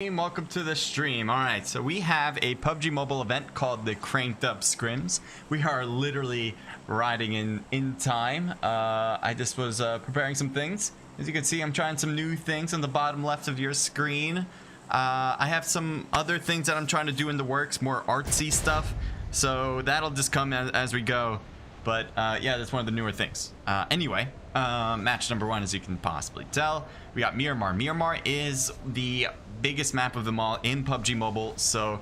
Welcome to the stream. Alright, so we have a PUBG mobile event called the CrankedUp Scrims. We are literally riding in time. I just was preparing some things. As you can see, I'm trying some new things on the bottom left of your screen. I have some other things that I'm trying to do in the works, more artsy stuff. So that'll just come as we go. But yeah, that's one of the newer things. Anyway, match number one, as you can possibly tell, we got Miramar. Miramar is the biggest map of them all in PUBG Mobile, so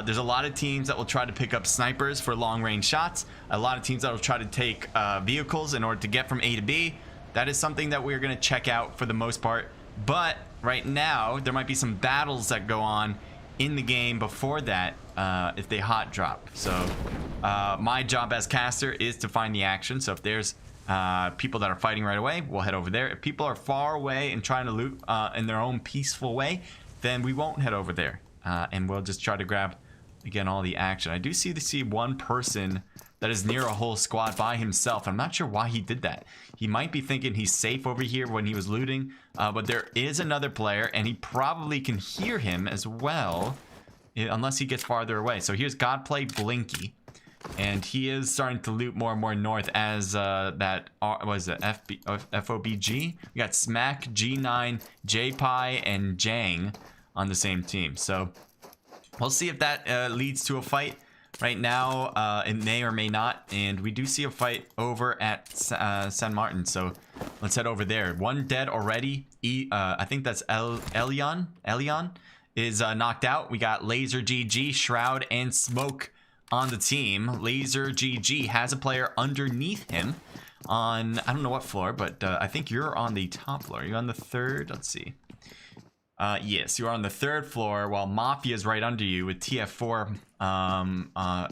there's a lot of teams that will try to pick up snipers for long range shots, a lot of teams that will try to take vehicles in order to get from A to B. That is something that we're going to check out for the most part, but right now there might be some battles that go on in the game before that if they hot drop. So my job as caster is to find the action. So if there's people that are fighting right away, we'll head over there. If people are far away and trying to loot in their own peaceful way, then we won't head over there, and we'll just try to grab again all the action. I do see one person that is near a whole squad by himself. I'm not sure why he did that. He might be thinking he's safe over here when he was looting, but there is another player and he probably can hear him as well, unless he gets farther away. So here's Godplay Blinky, and he is starting to loot more and more north as FOBG. We got Smack, G9, JPie, and Jang on the same team. So we'll see if that leads to a fight. Right now, it may or may not, and we do see a fight over at San Martin, so let's head over there. One dead already. I think that's Elion is knocked out. We got Laser GG, Shroud, and Smoke on the team. Laser GG has a player underneath him on, I don't know what floor, but I think you're on the top floor. You're on the third. Let's see. Yes, you are on the third floor, while Mafia is right under you with TF4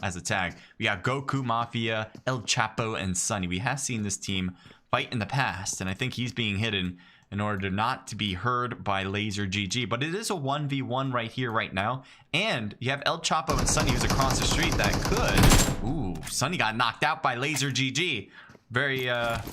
as a tag. We got Goku, Mafia, El Chapo, and Sunny. We have seen this team fight in the past, and I think he's being hidden in order not to be heard by Laser GG. But it is a 1v1 right here, right now. And you have El Chapo and Sunny who's across the street that could... Ooh, Sunny got knocked out by Laser GG. Very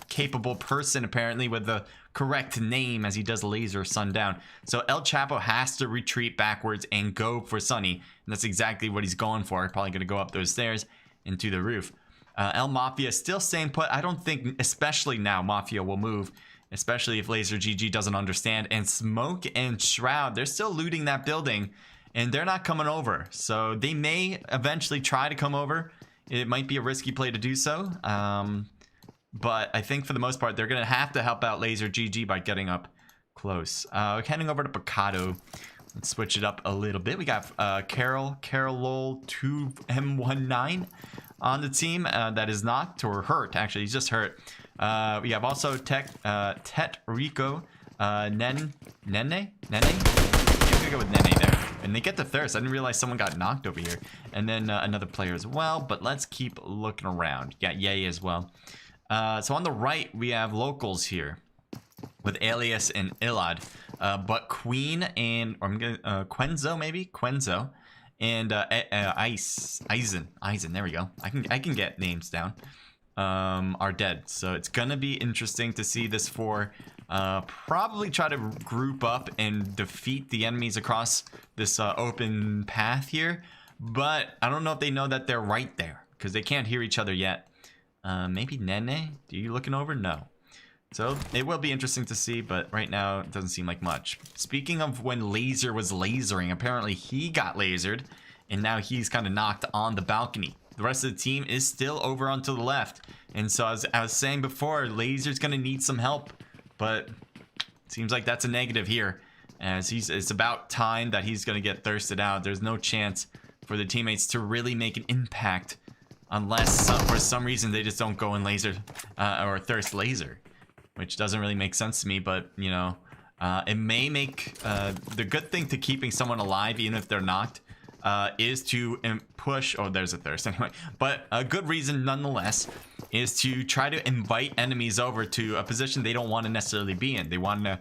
capable person, apparently, with the correct name as he does laser Sundown. So El Chapo has to retreat backwards and go for Sunny. And that's exactly what he's going for. Probably going to go up those stairs and to the roof. El Mafia still staying put. I don't think, especially now, Mafia will move. Especially if Laser GG doesn't understand. And Smoke and Shroud, they're still looting that building. And they're not coming over. So they may eventually try to come over. It might be a risky play to do so. But I think for the most part, they're going to have to help out Laser GG by getting up close. Heading over to Picado. Let's switch it up a little bit. We got Carol 2M19 on the team that is knocked or hurt. Actually, he's just hurt. We have also Tet Rico, Nene? I'm going to go with Nene there. And they get the thirst. I didn't realize someone got knocked over here. And then another player as well. But let's keep looking around. You got Yay as well. So on the right, we have locals here with Alias and Ilad, but Queen and, or I'm gonna, Quenzo maybe? Quenzo and Eisen, there we go. I can get names down. Are dead. So it's gonna be interesting to see this four probably try to group up and defeat the enemies across this open path here. But I don't know if they know that they're right there because they can't hear each other yet. Maybe Nene? Are you looking over? No. So it will be interesting to see, but right now it doesn't seem like much. Speaking of when Laser was lasering, apparently he got lasered, and now he's kind of knocked on the balcony. The rest of the team is still over onto the left. And so as I was saying before, Laser's going to need some help, but it seems like that's a negative here. As it's about time that he's going to get thirsted out. There's no chance for the teammates to really make an impact unless for some reason they just don't go in laser or thirst laser, which doesn't really make sense to me. But you know, it may make the good thing to keeping someone alive even if they're knocked is to push. Oh, there's a thirst anyway, but a good reason nonetheless is to try to invite enemies over to a position they don't want to necessarily be in. They want to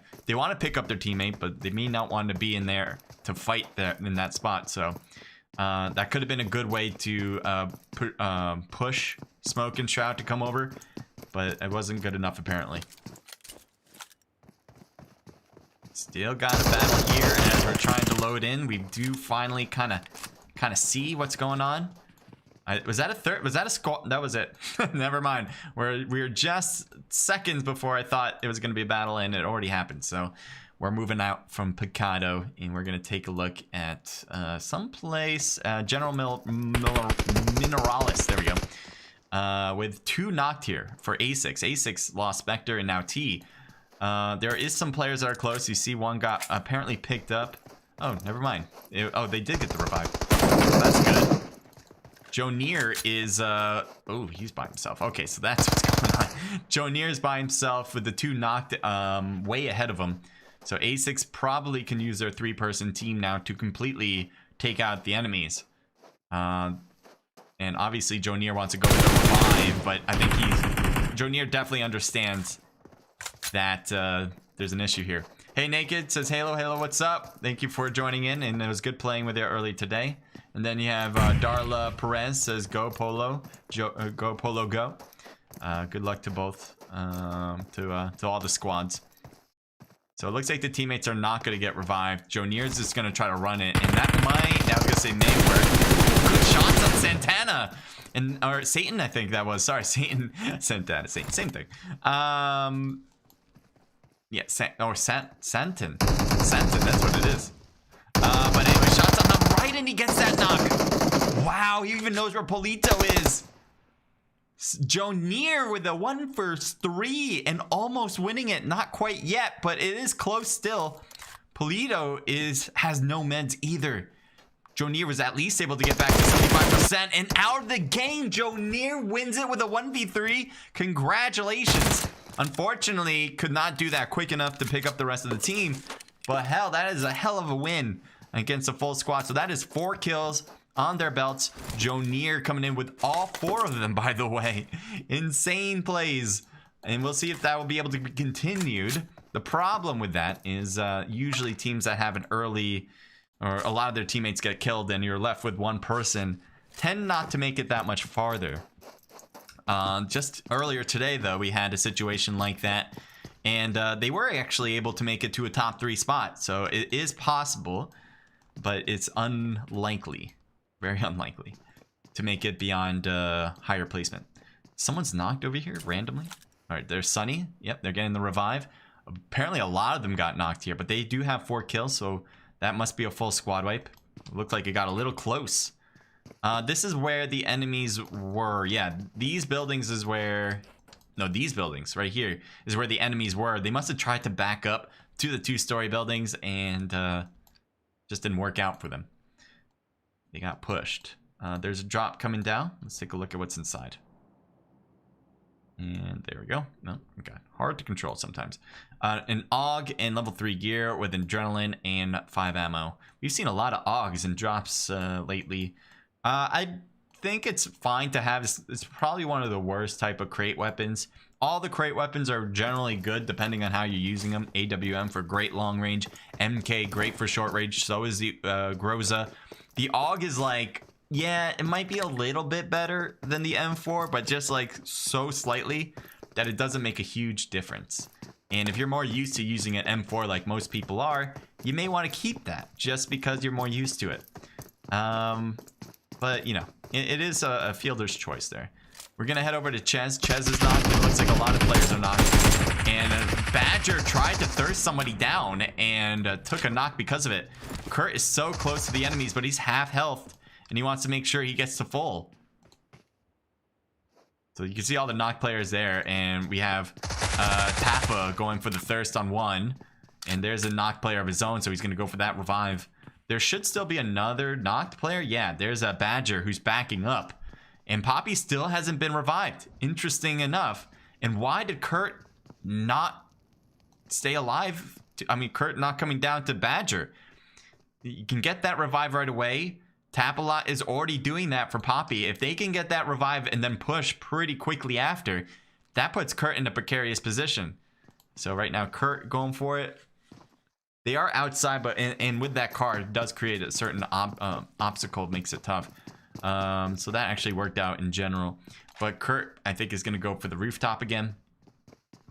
pick up their teammate, but they may not want to be in there to fight in that spot. So that could have been a good way to push Smoke and Shroud to come over, but it wasn't good enough apparently. Still got a battle here as we're trying to load in. We do finally kind of see what's going on. Was that a third? Was that a squad? That was it. Never mind. We were just seconds before I thought it was going to be a battle, and it already happened. So we're moving out from Picado, and we're going to take a look at someplace. General Mineralis. There we go. With 2 knocked here for A6. A6 lost Spectre and now T. There is some players that are close. You see one got apparently picked up. Oh, never mind. Oh, they did get the revive. That's good. Jonier is, oh, he's by himself. Okay, so that's what's going on. Jonier is by himself with the 2 knocked way ahead of him. So A6 probably can use their 3-person team now to completely take out the enemies. And obviously Jonier wants to go with the revive, but I think Jonier definitely understands that there's an issue here. Hey Naked says, Halo, what's up? Thank you for joining in, and it was good playing with you early today. And then you have Darla Perez says, go Polo, go Polo, go. Good luck to both, to all the squads. So it looks like the teammates are not going to get revived. Jonier's just going to try to run it, and that might, I was going to say may work. Good shots on Santana. Or Satan, I think that was. Sorry, Satan. Santana, Satan, same thing. Yeah, Santon, that's what it is. But anyway, shots on the right, and he gets that knock. Wow, he even knows where Polito is. Jonier with a 1 for 3 and almost winning it. Not quite yet, but it is close still. Polito has no meds either. Jonier was at least able to get back to 75% and out of the game. Jonier wins it with a 1v3. Congratulations. Unfortunately, could not do that quick enough to pick up the rest of the team. But hell, that is a hell of a win against a full squad. So that is 4 kills on their belts. Jonier coming in with all 4 of them, by the way. Insane plays. And we'll see if that will be able to be continued. The problem with that is usually teams that have an early, or a lot of their teammates get killed and you're left with 1 person, tend not to make it that much farther. Just earlier today, though, we had a situation like that. And they were actually able to make it to a top 3 spot. So it is possible, but it's unlikely. Very unlikely to make it beyond higher placement. Someone's knocked over here randomly. All right, there's Sunny. Yep, they're getting the revive. Apparently a lot of them got knocked here, but they do have 4 kills, so that must be a full squad wipe. Looked like it got a little close. This is where the enemies were. Yeah, these buildings is where... No, these buildings right here is where the enemies were. They must have tried to back up to the 2-story buildings and just didn't work out for them. They got pushed. There's a drop coming down. Let's take a look at what's inside. And there we go. No, okay. Hard to control sometimes. An AUG and level 3 gear with adrenaline and 5 ammo. We've seen a lot of AUGs and drops lately. I think it's fine to have. It's probably one of the worst type of crate weapons. All the crate weapons are generally good depending on how you're using them. AWM for great long range. MK great for short range. So is the Groza. The AUG is like, yeah, it might be a little bit better than the M4, but just like so slightly that it doesn't make a huge difference. And if you're more used to using an M4 like most people are, you may want to keep that just because you're more used to it. But, you know, it is a fielder's choice there. We're going to head over to Ches. Ches is knocked. It looks like a lot of players are knocked. And Badger tried to thirst somebody down and took a knock because of it. Kurt is so close to the enemies, but he's half health. And he wants to make sure he gets to full. So you can see all the knocked players there. And we have Tappa going for the thirst on 1. And there's a knocked player of his own, so he's going to go for that revive. There should still be another knocked player. Yeah, there's a Badger who's backing up. And Poppy still hasn't been revived. Interesting enough. And why did Kurt not stay alive? I mean, Kurt not coming down to Badger. You can get that revive right away. Tapalot is already doing that for Poppy. If they can get that revive and then push pretty quickly after, that puts Kurt in a precarious position. So right now, Kurt going for it. They are outside, but and with that car, it does create a certain obstacle, makes it tough. So that actually worked out in general. But Kurt, I think, is going to go for the rooftop again.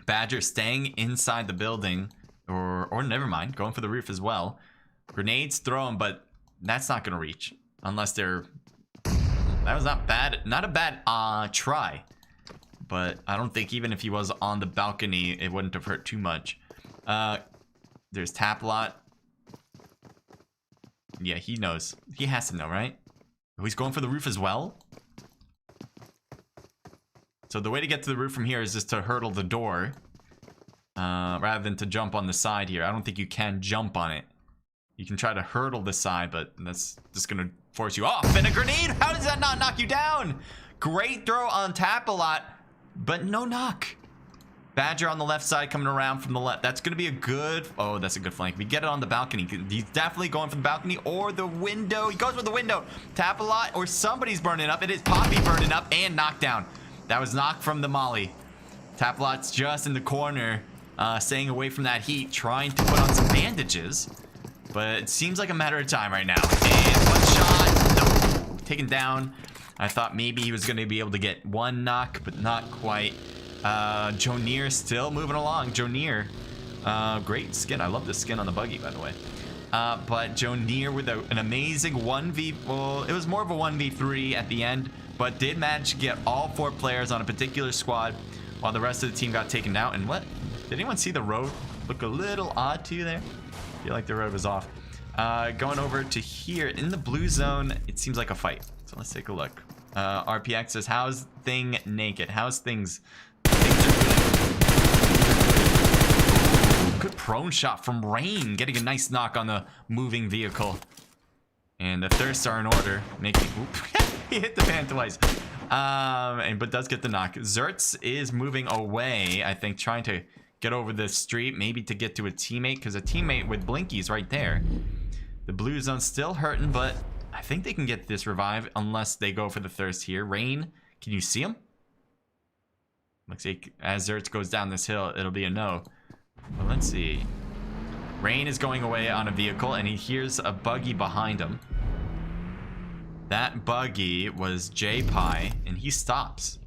Badger staying inside the building. Or never mind, going for the roof as well. Grenades, throw them, but that's not gonna reach unless they're. That was not bad. Not a bad try, but I don't think even if he was on the balcony, it wouldn't have hurt too much. There's Taplot. Yeah, he knows. He has to know, right? Oh, he's going for the roof as well. So the way to get to the roof from here is just to hurdle the door, rather than to jump on the side here. I don't think you can jump on it. You can try to hurdle the side, but that's just gonna force you off. And a grenade! How does that not knock you down? Great throw on Taplot, but no knock. Badger on the left side coming around from the left. That's gonna be a good. Oh, that's a good flank. We get it on the balcony. He's definitely going for the balcony or the window. He goes for the window. Taplot or somebody's burning up. It is Poppy burning up and knockdown. That was knocked from the molly. Taplot's just in the corner, staying away from that heat, trying to put on some bandages. But it seems like a matter of time right now. And one shot. No. Taken down. I thought maybe he was going to be able to get one knock, but not quite. Joneer still moving along. Joneer. Great skin. I love the skin on the buggy, by the way. But Joneer with an amazing 1v... Well, it was more of a 1v3 at the end, but did manage to get all 4 players on a particular squad while the rest of the team got taken out. And what? Did anyone see the road look a little odd to you there? I feel like the road was off. Going over to here in the blue zone, it seems like a fight. So let's take a look. RPX says, how's thing naked? How's things? Things are good. Good prone shot from Rain, getting a nice knock on the moving vehicle. And the thirsts are in order, making. He hit the fan twice. But does get the knock. Zertz is moving away, I think, trying to get over the street, maybe to get to a teammate, because a teammate with Blinky's right there. The blue zone's still hurting, but I think they can get this revive unless they go for the thirst here. Rain, can you see him? Looks like as Zertz goes down this hill, it'll be a no. But let's see. Rain is going away on a vehicle, and he hears a buggy behind him. That buggy was J-Pie, and he stops.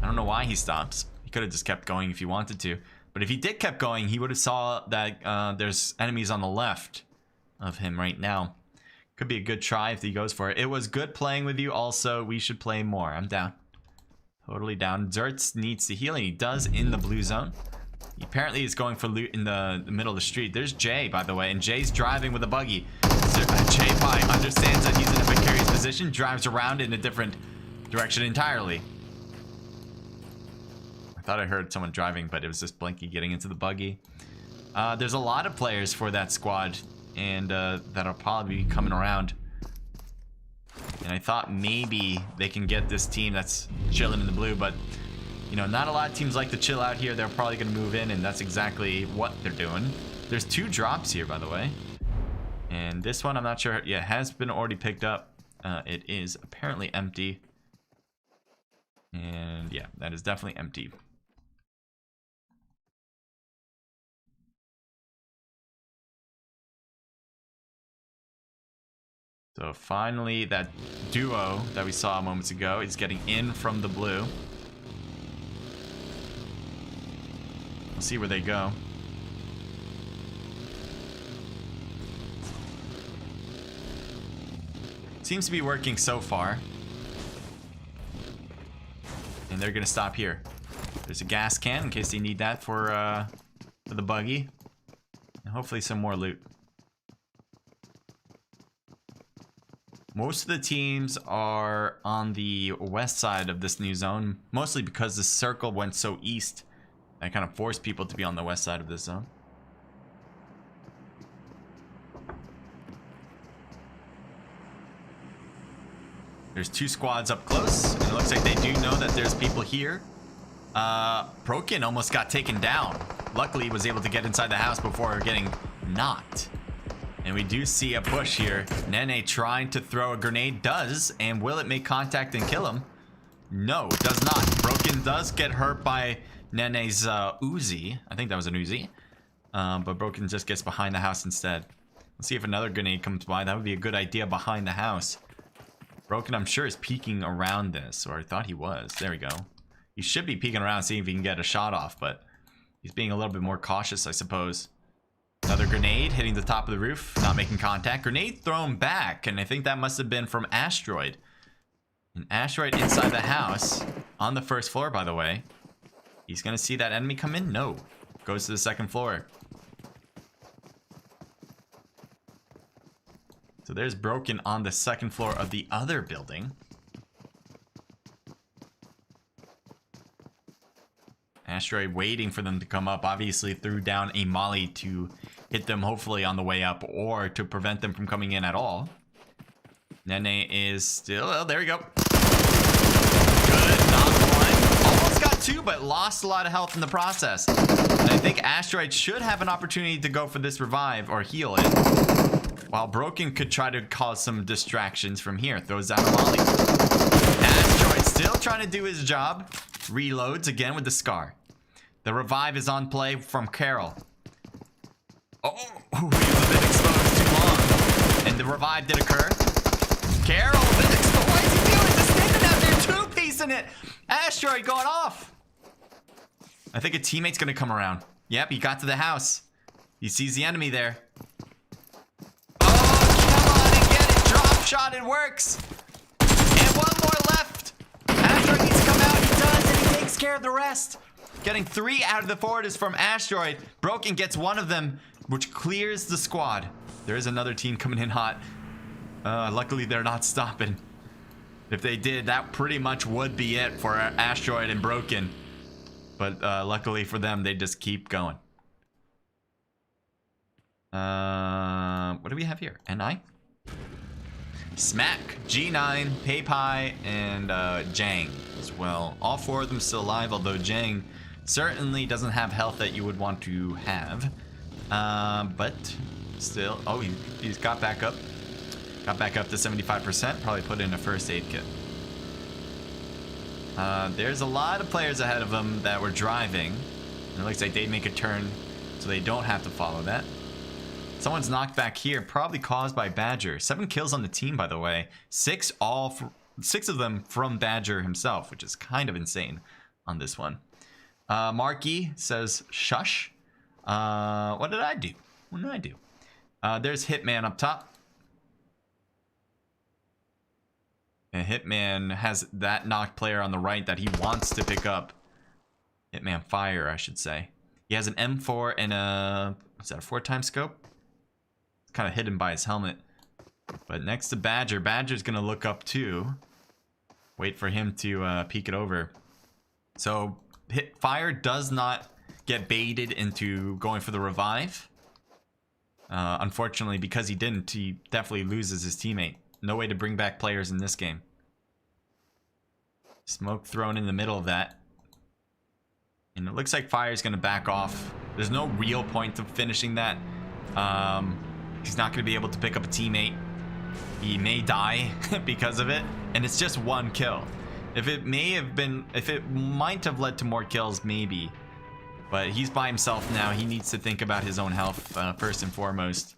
I don't know why he stops. He could have just kept going if he wanted to. But if he did kept going, he would have saw that there's enemies on the left of him right now. Could be a good try if he goes for it. It was good playing with you. Also, we should play more. I'm down. Totally down. Zertz needs to heal, and he does in the blue zone. He apparently is going for loot in the middle of the street. There's Jay, by the way, and Jay's driving with a buggy. J-Pie understands that he's in a precarious position, drives around in a different direction entirely. I thought I heard someone driving, but it was just Blinky getting into the buggy. There's a lot of players for that squad, and that'll probably be coming around. And I thought maybe they can get this team that's chilling in the blue, but you know, not a lot of teams like to chill out here. They're probably going to move in, and that's exactly what they're doing. There's 2 drops here, by the way. And this one, I'm not sure. Yeah, has been already picked up. It is apparently empty. And yeah, that is definitely empty. So finally, that duo that we saw moments ago is getting in from the blue. We'll see where they go. Seems to be working so far. And they're gonna stop here. There's a gas can in case they need that for the buggy. And hopefully some more loot. Most of the teams are on the west side of this new zone, mostly because the circle went so east. That kind of forced people to be on the west side of this zone. There's 2 squads up close, and it looks like they do know that there's people here. Broken almost got taken down. Luckily, he was able to get inside the house before getting knocked. And we do see a push here. Nene trying to throw a grenade does, and will it make contact and kill him? No, it does not. Broken does get hurt by Nene's Uzi. I think that was an Uzi. But Broken just gets behind the house instead. Let's see if another grenade comes by. That would be a good idea behind the house. Broken, I'm sure, is peeking around this, or I thought he was. There we go. He should be peeking around, seeing if he can get a shot off, but he's being a little bit more cautious, I suppose. Another grenade hitting the top of the roof, not making contact. Grenade thrown back, and I think that must have been from Asteroid. An Asteroid inside the house, on the first floor, by the way. He's gonna see that enemy come in? No. Goes to the second floor. So there's Broken on the second floor of the other building. Asteroid waiting for them to come up. Obviously threw down a molly to hit them hopefully on the way up or to prevent them from coming in at all. Nene is still... Oh, there we go. Good, knocked one. Almost got two, but lost a lot of health in the process. And I think Asteroid should have an opportunity to go for this revive or heal it. While Broken could try to cause some distractions from here. Throws down a molly. Asteroid still trying to do his job. Reloads again with the Scar. The revive is on play from Carol. Oh, he was a bit exposed too long. And the revive did occur. Carol, a bit exposed. What is he doing? Just standing out there, two-piecing it. Asteroid going off. I think a teammate's going to come around. Yep, he got to the house. He sees the enemy there. Oh, come on and get it. Drop shot, it works. And one more left. Asteroid needs to come out. He does, and he takes care of the rest. Getting 3 out of the 4 is from Asteroid. Broken gets one of them, which clears the squad. There is another team coming in hot. Luckily, they're not stopping. If they did, that pretty much would be it for Asteroid and Broken. But luckily for them, they just keep going. What do we have here? NI? Smack, G9, PayPie, and Jang as well. All 4 of them still alive, although Jang certainly doesn't have health that you would want to have. But still, oh, he's got back up. Got back up to 75%. Probably put in a first aid kit. There's a lot of players ahead of them that were driving. And it looks like they'd make a turn, so they don't have to follow that. Someone's knocked back here, probably caused by Badger. 7 kills on the team, by the way. 6 of them from Badger himself, which is kind of insane on this one. Marky says, shush. What did I do? What did I do? There's Hitman up top. And Hitman has that knocked player on the right that he wants to pick up. Hitman Fire, I should say. He has an M4 and a... Is that a 4x scope? It's kind of hidden by his helmet. But next to Badger, Badger's going to look up too. Wait for him to peek it over. So Fire does not get baited into going for the revive. Unfortunately, because he didn't, he definitely loses his teammate. No way to bring back players in this game. Smoke thrown in the middle of that. And it looks like Fire's going to back off. There's no real point to finishing that. He's not going to be able to pick up a teammate. He may die because of it. And it's just 1 kill. If it might have led to more kills, maybe. But he's by himself now. He needs to think about his own health first and foremost,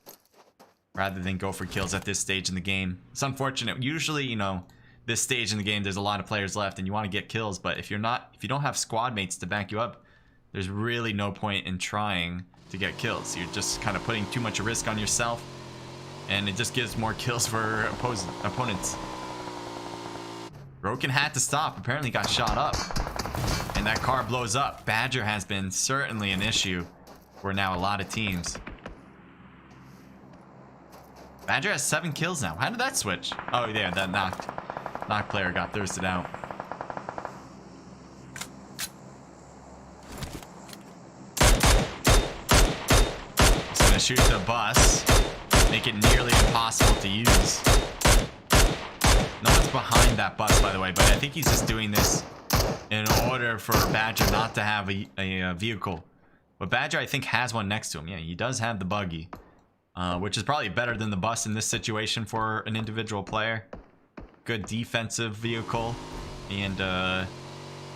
rather than go for kills at this stage in the game. It's unfortunate. Usually, you know, this stage in the game, there's a lot of players left and you want to get kills, but if you don't have squad mates to back you up, there's really no point in trying to get kills. You're just kind of putting too much risk on yourself, and it just gives more kills for opponents. Broken had to stop. Apparently got shot up, and that car blows up. Badger has been certainly an issue for now a lot of teams. Badger has 7 kills now. How did that switch? Oh yeah, that knocked player got thirsted out. He's gonna shoot the bus, make it nearly impossible to use. No one's behind that bus, by the way, but I think he's just doing this in order for Badger not to have a vehicle. But Badger, I think, has one next to him. Yeah, he does have the buggy. Which is probably better than the bus in this situation for an individual player. Good defensive vehicle, and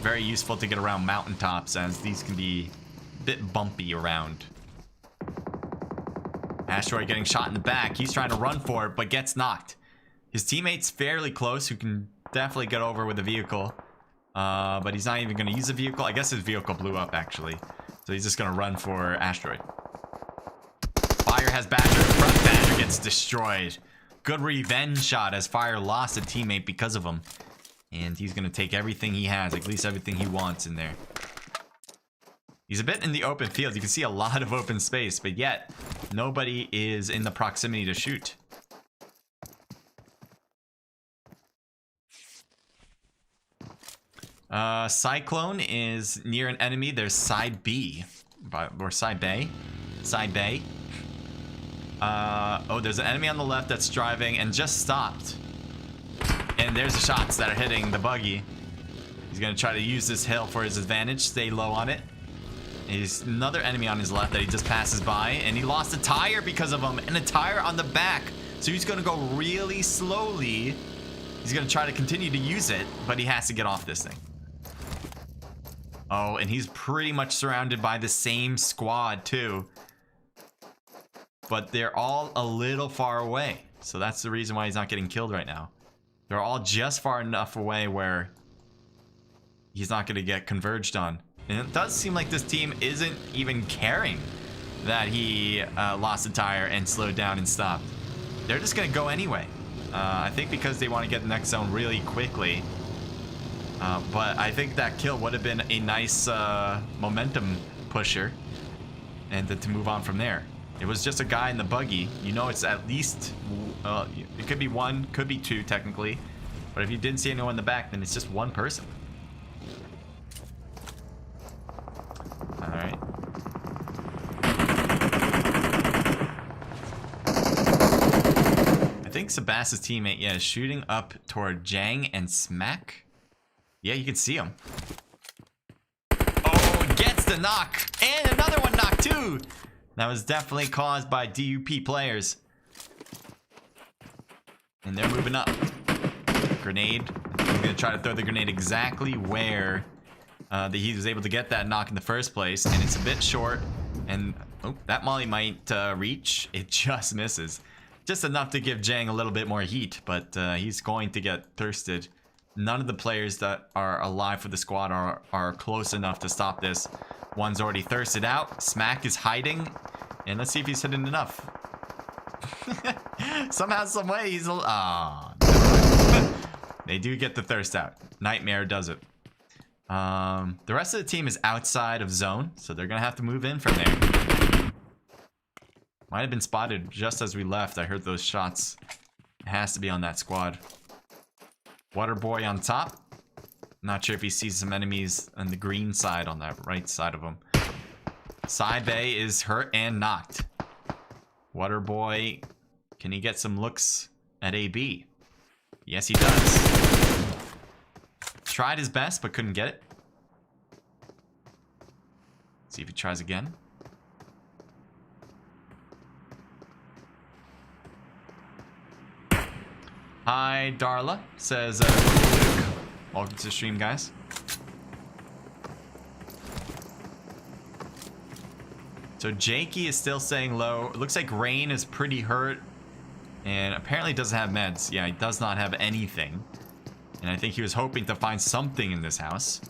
very useful to get around mountaintops, as these can be a bit bumpy around. Asteroid getting shot in the back. He's trying to run for it, but gets knocked. His teammate's fairly close, who can definitely get over with a vehicle. But he's not even going to use a vehicle. I guess his vehicle blew up, actually. So he's just going to run for Asteroid. Fire has Badger. Front Badger gets destroyed. Good revenge shot as Fire lost a teammate because of him. And he's going to take everything he has, at least everything he wants in there. He's a bit in the open field. You can see a lot of open space, but yet nobody is in the proximity to shoot. Cyclone is near an enemy. There's side B. Or side bay. Side bay. Oh, there's an enemy on the left that's driving and just stopped. And there's the shots that are hitting the buggy. He's going to try to use this hill for his advantage. Stay low on it. There's another enemy on his left that he just passes by. And he lost a tire because of him. And a tire on the back. So he's going to go really slowly. He's going to try to continue to use it. But he has to get off this thing. Oh, and he's pretty much surrounded by the same squad too. But they're all a little far away. So that's the reason why he's not getting killed right now. They're all just far enough away where he's not going to get converged on. And it does seem like this team isn't even caring that he lost a tire and slowed down and stopped. They're just going to go anyway. I think because they want to get the next zone really quickly. But I think that kill would have been a nice momentum pusher. And to move on from there. It was just a guy in the buggy. You know it's at least... it could be one, could be two technically. But if you didn't see anyone in the back, then it's just one person. Alright. I think Sebastian's teammate, yeah, is shooting up toward Jang and Smack. Yeah, you can see him. Oh, gets the knock. And another one knocked too. That was definitely caused by DUP players. And they're moving up. Grenade. I'm going to try to throw the grenade exactly where he was able to get that knock in the first place. And it's a bit short. And oh, that molly might reach. It just misses. Just enough to give Jang a little bit more heat. But he's going to get thirsted. None of the players that are alive for the squad are close enough to stop this. One's already thirsted out. Smack is hiding. And let's see if he's hitting enough. Somehow, some way, he's... Ah, oh, they do get the thirst out. Nightmare does it. The rest of the team is outside of zone. So they're going to have to move in from there. Might have been spotted just as we left. I heard those shots. It has to be on that squad. Waterboy on top. Not sure if he sees some enemies on the green side on that right side of him. Side Bay is hurt and knocked. Waterboy, can he get some looks at AB? Yes, he does. Tried his best, but couldn't get it. See if he tries again. Hi, Darla, says Luke. Welcome to the stream, guys. So Jakey is still staying low. It looks like Rain is pretty hurt. And apparently doesn't have meds. Yeah, he does not have anything. And I think he was hoping to find something in this house.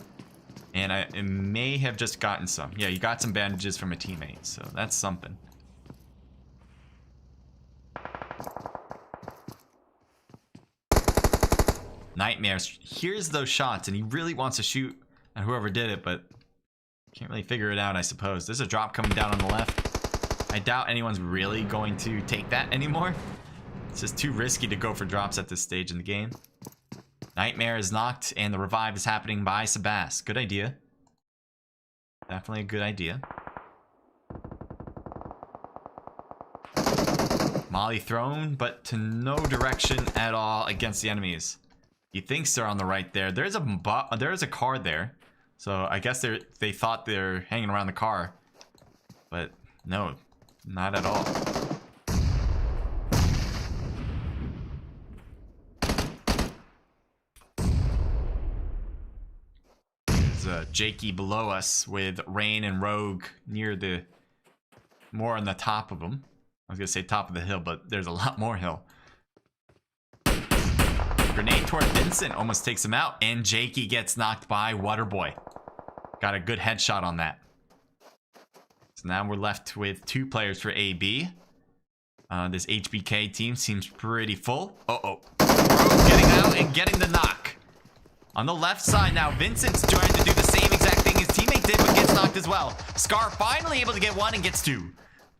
And it may have just gotten some. Yeah, he got some bandages from a teammate. So that's something. Nightmares hears those shots and he really wants to shoot at whoever did it, but can't really figure it out, I suppose. There's a drop coming down on the left. I doubt anyone's really going to take that anymore. It's just too risky to go for drops at this stage in the game. Nightmare is knocked and the revive is happening by Sebas. Good idea. Definitely a good idea. Molly thrown, but to no direction at all against the enemies. He thinks they're on the right there. There's a car there. So I guess they thought they're hanging around the car. But no, not at all. There's Jakey below us with Rain and Rogue near the... more on the top of them. I was going to say top of the hill, but there's a lot more hill. Grenade toward Vincent almost takes him out, and Jakey gets knocked by Waterboy. Got a good headshot on that. So now we're left with 2 players for AB. This HBK team seems pretty full. Uh-oh. Bro getting out and getting the knock. On the left side now, Vincent's trying to do the same exact thing his teammate did, but gets knocked as well. Scar finally able to get one and gets two.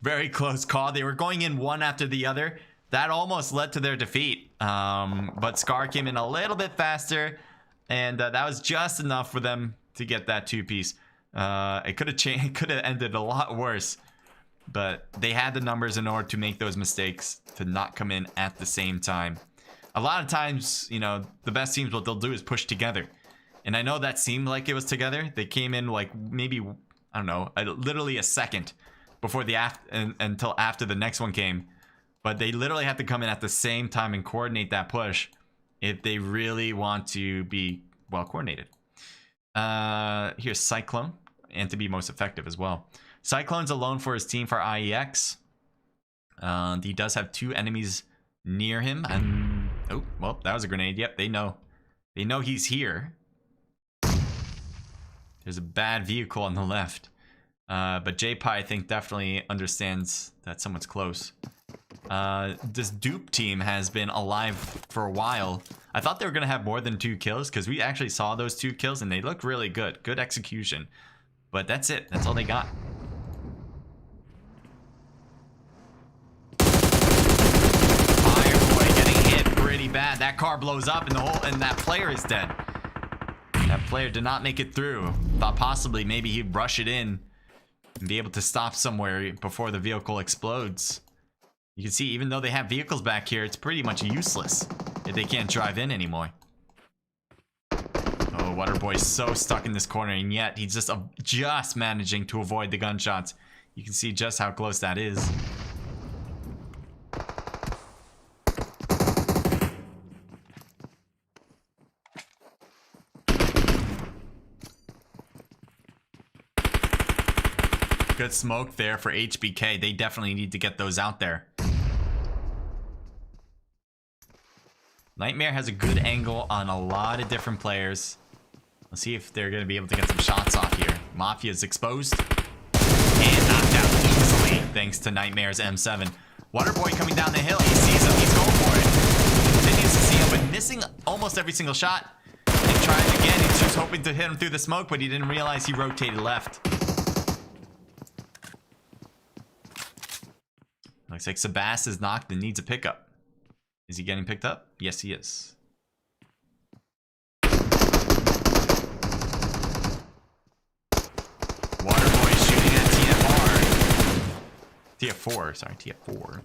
Very close call. They were going in one after the other. That almost led to their defeat. But Scar came in a little bit faster, and that was just enough for them to get that two-piece. It could have changed. It could have ended a lot worse, but they had the numbers in order to make those mistakes, to not come in at the same time. A lot of times, you know, the best teams, what they'll do is push together. And I know that seemed like it was together. They came in like maybe, I don't know, literally a second before the until after the next one came. But they literally have to come in at the same time and coordinate that push if they really want to be well coordinated. Here's Cyclone, and to be most effective as well. Cyclone's alone for his team for IEX. He does have two enemies near him, and oh, well, that was a grenade. Yep, they know he's here. There's a bad vehicle on the left, but J-Pie, I think, definitely understands that someone's close. This dupe team has been alive for a while. I thought they were gonna have more than 2 kills, because we actually saw those 2 kills and they looked really good. Good execution, but that's it. That's all they got. Pretty bad. That car blows up and that player is dead. That player did not make it through. Thought possibly maybe he'd rush it in and be able to stop somewhere before the vehicle explodes. You can see, even though they have vehicles back here, it's pretty much useless if they can't drive in anymore. Oh, Waterboy's so stuck in this corner, and yet he's just managing to avoid the gunshots. You can see just how close that is. Good smoke there for HBK. They definitely need to get those out there. Nightmare has a good angle on a lot of different players. Let's see if they're going to be able to get some shots off here. Mafia's exposed and knocked out easily thanks to Nightmare's M7. Waterboy coming down the hill. He sees him. He's going for it. Continues to see him, but missing almost every single shot. And trying again. He's just hoping to hit him through the smoke, but he didn't realize he rotated left. Looks like Sebas is knocked and needs a pickup. Is he getting picked up? Yes, he is. Waterboy shooting at TF4. Sorry, TF4.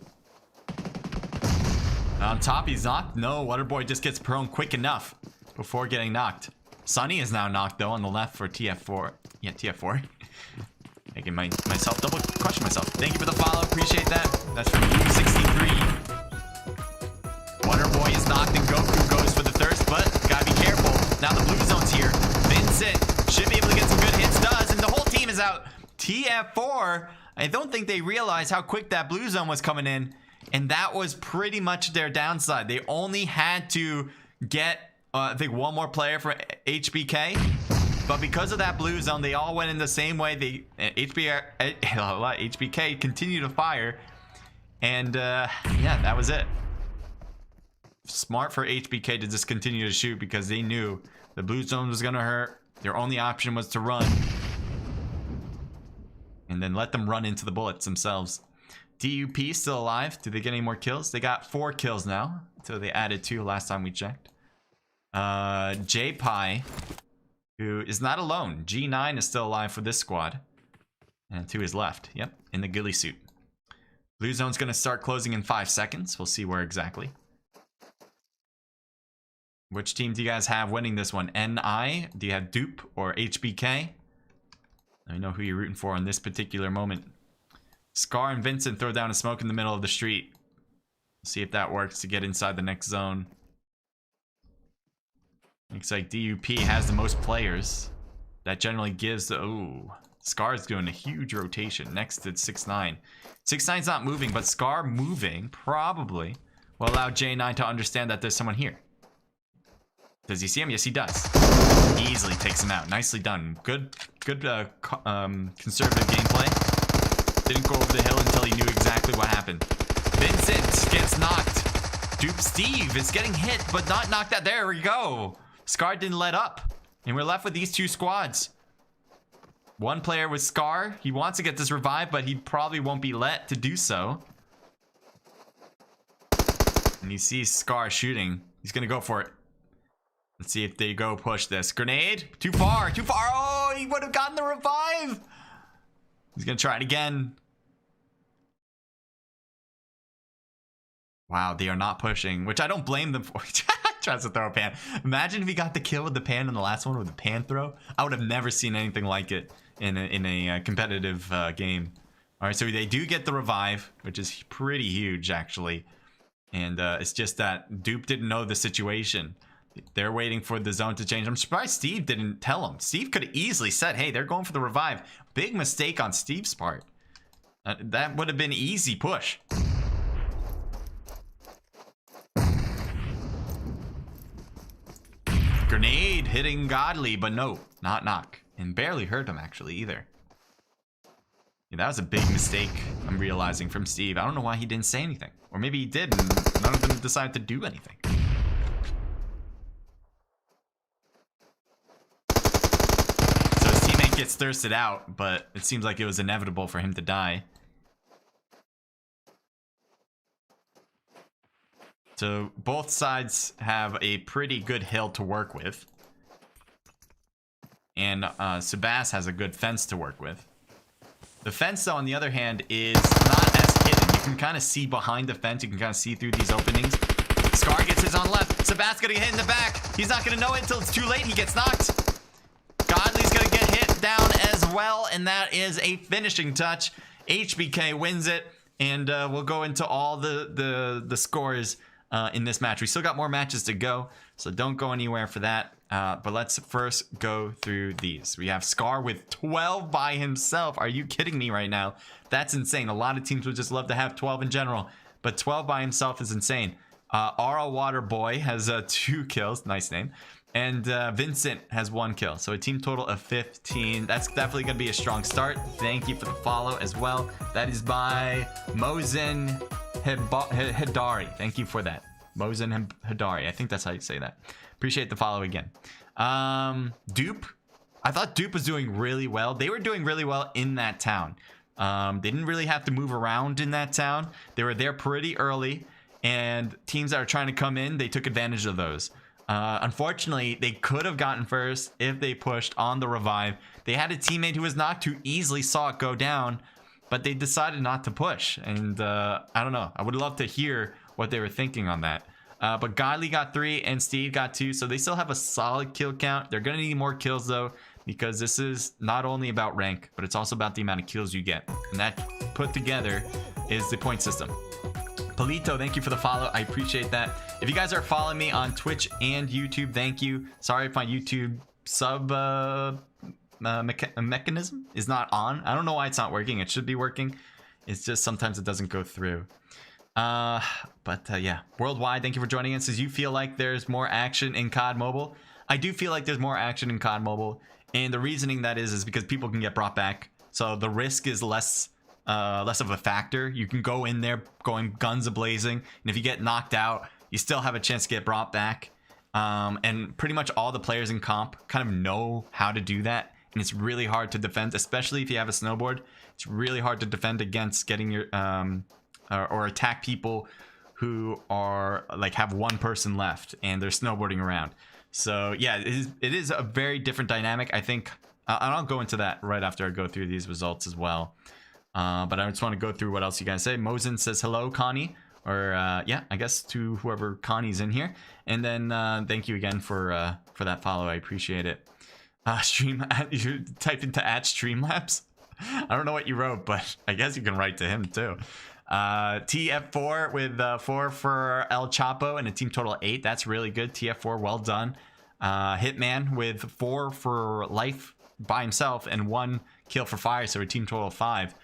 On top, he's knocked. No, Waterboy just gets prone quick enough before getting knocked. Sunny is now knocked, though, on the left for TF4. Yeah, TF4. Making myself double question myself. Thank you for the follow. Appreciate that. That's from U63. Waterboy is knocked and Goku goes for the thirst, but gotta be careful. Now the blue zone's here. Vincent should be able to get some good hits. Does, and the whole team is out. TF4, I don't think they realized how quick that blue zone was coming in, and that was pretty much their downside. They only had to get, I think, one more player for HBK. But because of that blue zone, they all went in the same way. HBK continued to fire. And yeah, that was it. Smart for HBK to just continue to shoot, because they knew the blue zone was going to hurt. Their only option was to run. And then let them run into the bullets themselves. DUP still alive. Did they get any more kills? They got 4 kills now. So they added 2 last time we checked. J-Pie, who is not alone. G9 is still alive for this squad. And to his left. Yep, in the ghillie suit. Blue zone's going to start closing in 5 seconds. We'll see where exactly. Which team do you guys have winning this one? NI? Do you have Dupe or HBK? Let me know who you're rooting for in this particular moment. Scar and Vincent throw down a smoke in the middle of the street. See if that works to get inside the next zone. Looks like DUP has the most players. That generally gives the... Ooh. Scar's doing a huge rotation next to 6ix9ine. 6ix9ine's not moving, but Scar moving probably will allow J9 to understand that there's someone here. Does he see him? Yes, he does. Easily takes him out. Nicely done. Good conservative gameplay. Didn't go over the hill until he knew exactly what happened. Vincent gets knocked. Dupe Steve is getting hit, but not knocked out. There we go. Scar didn't let up. And we're left with these two squads. One player with Scar. He wants to get this revive, but he probably won't be let to do so. And you see Scar shooting. He's going to go for it. Let's see if they go push this. Grenade. Too far. Too far. Oh, he would have gotten the revive. He's going to try it again. Wow, they are not pushing, which I don't blame them for. Tries to throw a pan. Imagine if he got the kill with the pan in the last one with the pan throw. I would have never seen anything like it in a competitive game. All right, so they do get the revive, which is pretty huge, actually. And it's just that Dupe didn't know the situation. They're waiting for the zone to change. I'm surprised Steve didn't tell him. Steve could have easily said, hey, they're going for the revive. Big mistake on Steve's part. That would have been easy push. Grenade hitting Godly, but no, not knock. And barely hurt him, actually, either. Yeah, that was a big mistake, I'm realizing, from Steve. I don't know why he didn't say anything. Or maybe he did, and none of them decided to do anything. So his teammate gets thirsted out, but it seems like it was inevitable for him to die. So both sides have a pretty good hill to work with. And Sebas has a good fence to work with. The fence, though, on the other hand, is not as hidden. You can kind of see behind the fence. You can kind of see through these openings. Scar gets his on left. Sebas gonna get hit in the back. He's not gonna know it until it's too late. He gets knocked. Godly's gonna get hit down as well. And that is a finishing touch. HBK wins it. And we'll go into all the scores in this match. We still got more matches to go, so don't go anywhere for that. But let's first go through these. We have Scar with 12 by himself. Are you kidding me right now? That's insane. A lot of teams would just love to have 12 in general, but 12 by himself is insane. Aura Water Boy has 2 kills. Nice name. And Vincent has 1 kill. So a team total of 15. That's definitely going to be a strong start. Thank you for the follow as well. That is by Mozen Hidari. Thank you for that. Mozen Hidari. I think that's how you say that. Appreciate the follow again. Dupe. I thought Dupe was doing really well. They were doing really well in that town. They didn't really have to move around in that town. They were there pretty early. And teams that are trying to come in, they took advantage of those. Unfortunately, they could have gotten first if they pushed on the revive. They had a teammate who was knocked who easily saw it go down, but they decided not to push. And I don't know. I would love to hear what they were thinking on that. But Godly got 3 and Steve got 2, so they still have a solid kill count. They're going to need more kills, though, because this is not only about rank, but it's also about the amount of kills you get. And that put together is the point system. Polito, thank you for the follow. I appreciate that. If you guys are following me on Twitch and YouTube, thank you. Sorry if my YouTube sub mechanism is not on. I don't know why it's not working. It should be working. It's just sometimes it doesn't go through. Yeah, worldwide, thank you for joining us. As you feel like there's more action in COD Mobile, I do feel like there's more action in COD Mobile, and the reasoning that is because people can get brought back, so the risk is less of a factor. You can go in there going guns a-blazing, and if you get knocked out, you still have a chance to get brought back. And pretty much all the players in comp kind of know how to do that, and it's really hard to defend, especially if you have a snowboard. It's really hard to defend against getting your or attack people who are like have one person left and they're snowboarding around. So yeah, it is a very different dynamic. I think I'll go into that right after I go through these results as well. But I just want to go through what else you guys say. Mozen says hello, Connie, or yeah, I guess to whoever Connie's in here. And then thank you again for that follow. I appreciate it. You typed into @Streamlabs. I don't know what you wrote, but I guess you can write to him too. TF4 with 4 for El Chapo and a team total of 8. That's really good. TF4, well done. Hitman with 4 for life by himself and 1 kill for fire, so a team total of 5.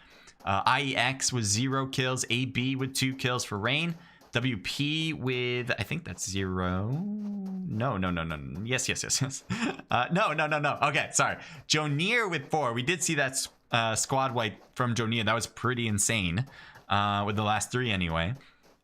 IEX with 0 kills. AB with 2 kills for Rain. WP with, I think that's 0. No. Yes. No. Okay, sorry. Jonier with 4. We did see that squad wipe from Jonier. That was pretty insane. With the last 3 anyway.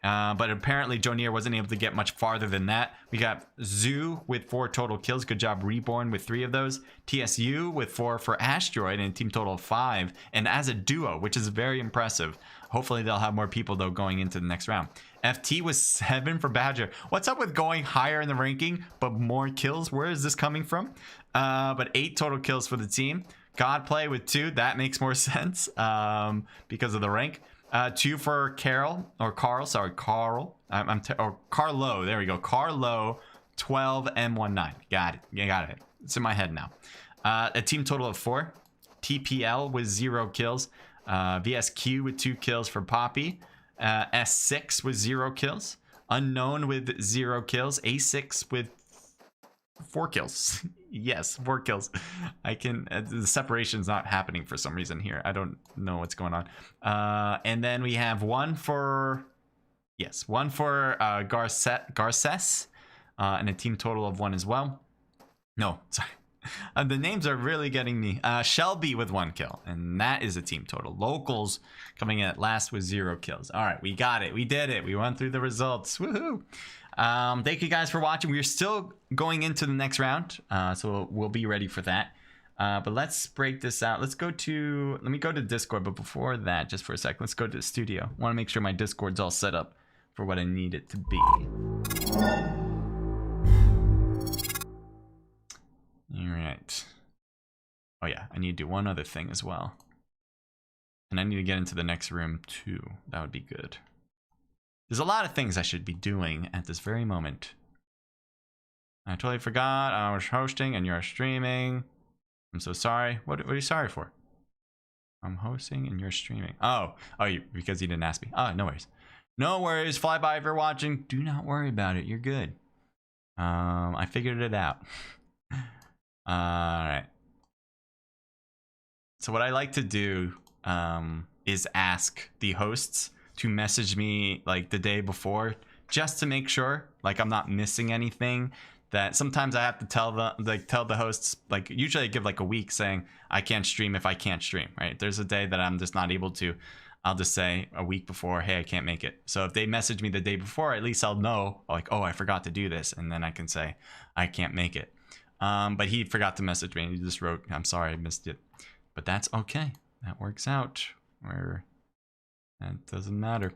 But apparently Jonier wasn't able to get much farther than that. We got Zoo with 4 total kills. Good job, Reborn, with 3 of those. TSU with 4 for Asteroid and a team total of 5. And as a duo, which is very impressive. Hopefully they'll have more people, though, going into the next round. FT was 7 for Badger. What's up with going higher in the ranking, but more kills? Where is this coming from? But 8 total kills for the team. Godplay with 2. That makes more sense because of the rank. 2 for Carl. Sorry, Carl. Or Carlo. There we go. Carlo, 12 M19. Got it. You got it. It's in my head now. A team total of 4. TPL with 0 kills. VSQ with 2 kills for Poppy. S6 with 0 kills. Unknown with 0 kills. A6 with 4 kills. Yes, 4 kills. I can the separation's not happening for some reason here. I don't know what's going on. And then we have one for Garces, and a team total of 1 as well. No, sorry. The names are really getting me. Shelby with 1 kill, and that is a team total. Locals coming in at last with 0 kills. All right, we got it. We did it. We went through the results. Woohoo! Thank you guys for watching. We're still going into the next round, so we'll be ready for that. But let's break this out. Let me go to Discord, but before that, just for a sec, let's go to the studio. I want to make sure my Discord's all set up for what I need it to be. All right. Oh yeah, I need to do one other thing as well. And I need to get into the next room too. That would be good. There's a lot of things I should be doing at this very moment. I totally forgot I was hosting and you're streaming. I'm so sorry. What are you sorry for? I'm hosting and you're streaming. Oh, because you didn't ask me. Oh, no worries. No worries. Flyby if you're watching. Do not worry about it. You're good. I figured it out. All right. So what I like to do is ask the hosts to message me like the day before, just to make sure like I'm not missing anything. That sometimes I have to tell the hosts, like usually I give like a week saying I can't stream if I can't stream, right? There's a day that I'm just not able to. I'll just say a week before, hey, I can't make it. So if they message me the day before, at least I'll know like, oh, I forgot to do this, and then I can say I can't make it. But he forgot to message me. He just wrote, I'm sorry, I missed it. But that's okay. That works out. That doesn't matter.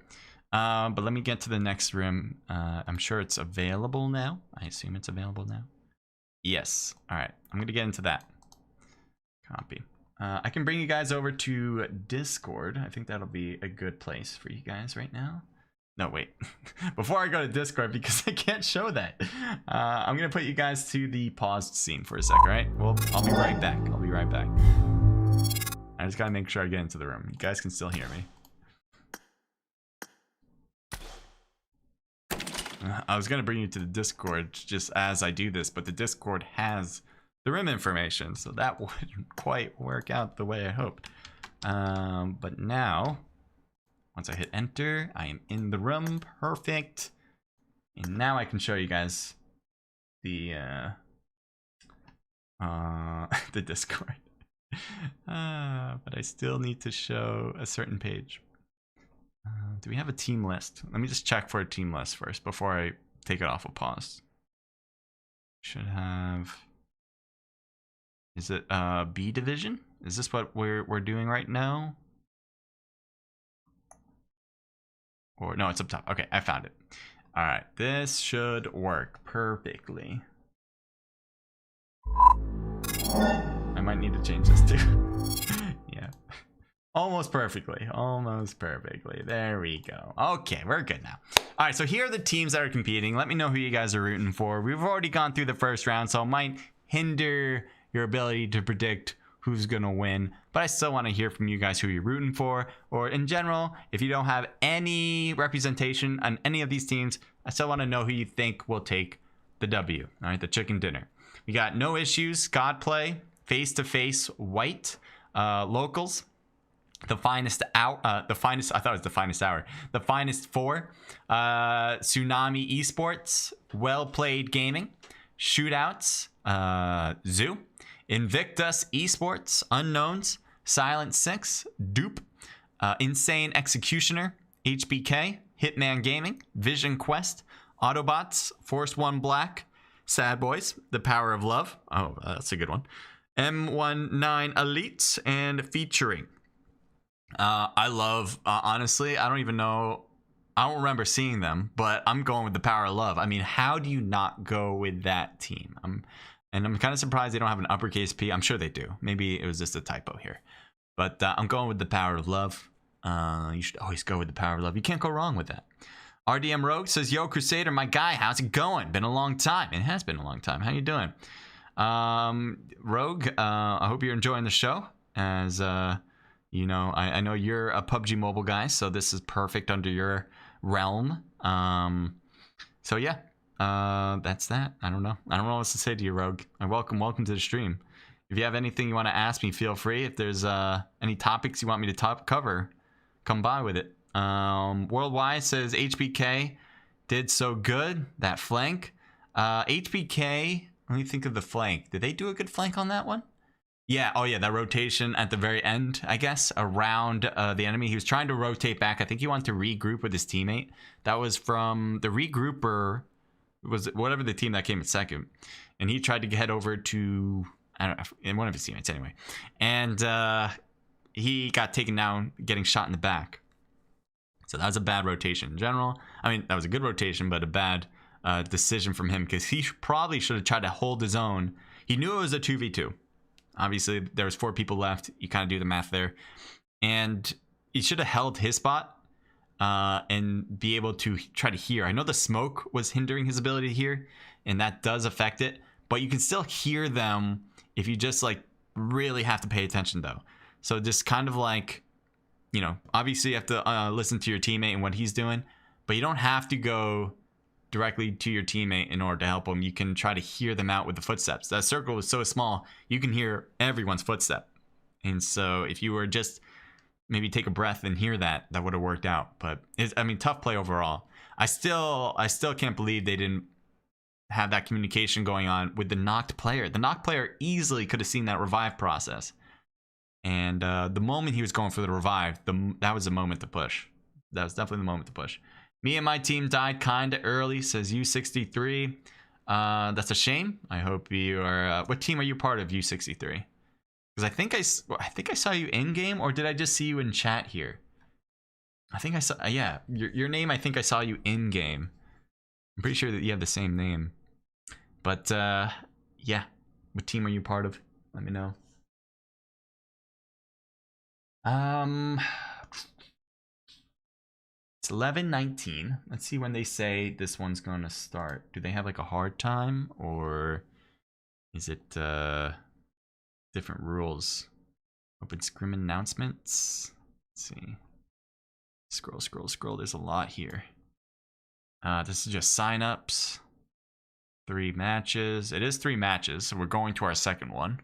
But let me get to the next room. I'm sure it's available now. I assume it's available now. Yes. All right. I'm going to get into that. Copy. I can bring you guys over to Discord. I think that'll be a good place for you guys right now. No, wait. Before I go to Discord, because I can't show that, I'm going to put you guys to the paused scene for a sec, all right? Well, I'll be right back. I'll be right back. I just got to make sure I get into the room. You guys can still hear me. I was going to bring you to the Discord just as I do this, but the Discord has the room information, so that wouldn't quite work out the way I hoped. But now, once I hit enter, I am in the room. Perfect. And now I can show you guys the the Discord. But I still need to show a certain page. Do we have a team list? Let me just check for a team list first before I take it off of pause. Should have. Is it B division? Is this what we're doing right now? Or no, it's up top. Okay, I found it. All right, this should work perfectly. I might need to change this too. Yeah. Almost perfectly. Almost perfectly. There we go. Okay, we're good now. All right, so here are the teams that are competing. Let me know who you guys are rooting for. We've already gone through the first round, so it might hinder your ability to predict who's going to win. But I still want to hear from you guys who you're rooting for. Or in general, if you don't have any representation on any of these teams, I still want to know who you think will take the W. All right, the chicken dinner. We got No Issues, Godplay, Face to Face, White, Locals. The finest hour, I thought it was the finest hour. The finest four, Tsunami Esports, Well Played Gaming, Shootouts, Zoo, Invictus Esports, Unknowns, Silent 6, Dupe, Insane Executioner, HBK, Hitman Gaming, Vision Quest, Autobots, Force One Black, Sad Boys, The Power of Love. Oh, that's a good one. M19 Elites, and Featuring. I love, honestly, I don't even know. I don't remember seeing them, but I'm going with The Power of Love. I mean, how do you not go with that team? And I'm kind of surprised they don't have an uppercase P. I'm sure they do. Maybe it was just a typo here. But I'm going with The Power of Love. You should always go with The Power of Love. You can't go wrong with that. RDM Rogue says, yo, Crusader, my guy, how's it going? Been a long time. It has been a long time. How you doing? Rogue, I hope you're enjoying the show. As, you know, I know you're a PUBG Mobile guy, so this is perfect under your realm. So yeah, that's that. I don't know what else to say to you, Rogue. And welcome to the stream. If you have anything you want to ask me, feel free. If there's any topics you want me to cover, come by with it. Worldwide says HBK did so good. That flank. HBK, let me think of the flank. Did they do a good flank on that one? Yeah, oh yeah, that rotation at the very end, I guess, around the enemy. He was trying to rotate back. I think he wanted to regroup with his teammate. That was from the regrouper, was whatever the team that came in second. And he tried to head over to, I don't know, in one of his teammates anyway. And he got taken down, getting shot in the back. So that was a bad rotation in general. I mean, that was a good rotation, but a bad decision from him, because he probably should have tried to hold his own. He knew it was a 2v2. Obviously, there was 4 people left. You kind of do the math there. And he should have held his spot and be able to try to hear. I know the smoke was hindering his ability to hear, and that does affect it. But you can still hear them if you just, like, really have to pay attention, though. So just kind of like, you know, obviously you have to listen to your teammate and what he's doing. But you don't have to go directly to your teammate in order to help them. You can try to hear them out with the footsteps. That circle is so small, you can hear everyone's footstep. And so if you were just maybe take a breath and hear that, that would have worked out. But it's, I mean, tough play overall. I still can't believe they didn't have that communication going on with the knocked player. The knocked player easily could have seen that revive process. And the moment he was going for the revive, that was the moment to push. That was definitely the moment to push. Me and my team died kind of early, says U63. That's a shame. I hope you are. What team are you part of, U63? Because I think I saw you in game, or did I just see you in chat here? I think I saw. Yeah, your name. I think I saw you in game. I'm pretty sure that you have the same name. But yeah, what team are you part of? Let me know. It's 11:19. Let's see when they say this one's gonna start. Do they have like a hard time, or is it different rules? Open scrim announcements. Let's see. Scroll. There's a lot here. This is just signups. 3 matches. It is 3 matches, so we're going to our second one.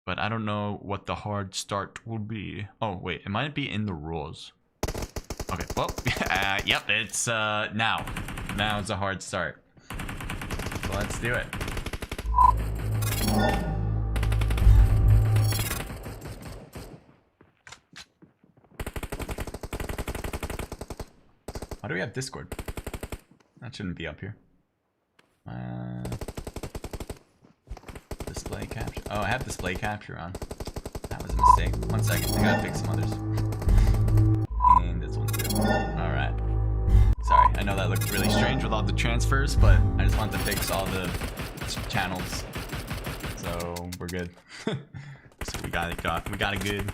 But I don't know what the hard start will be. Oh wait, it might be in the rules. Okay, well, yep, it's now. Now it's a hard start. So let's do it. Why do we have Discord? That shouldn't be up here. Display capture. Oh, I have display capture on. That was a mistake. 1 second, I gotta fix some others. And this one's good. Alright. Sorry, I know that looks really strange with all the transfers, but I just wanted to fix all the channels. So we're good. So we got it good.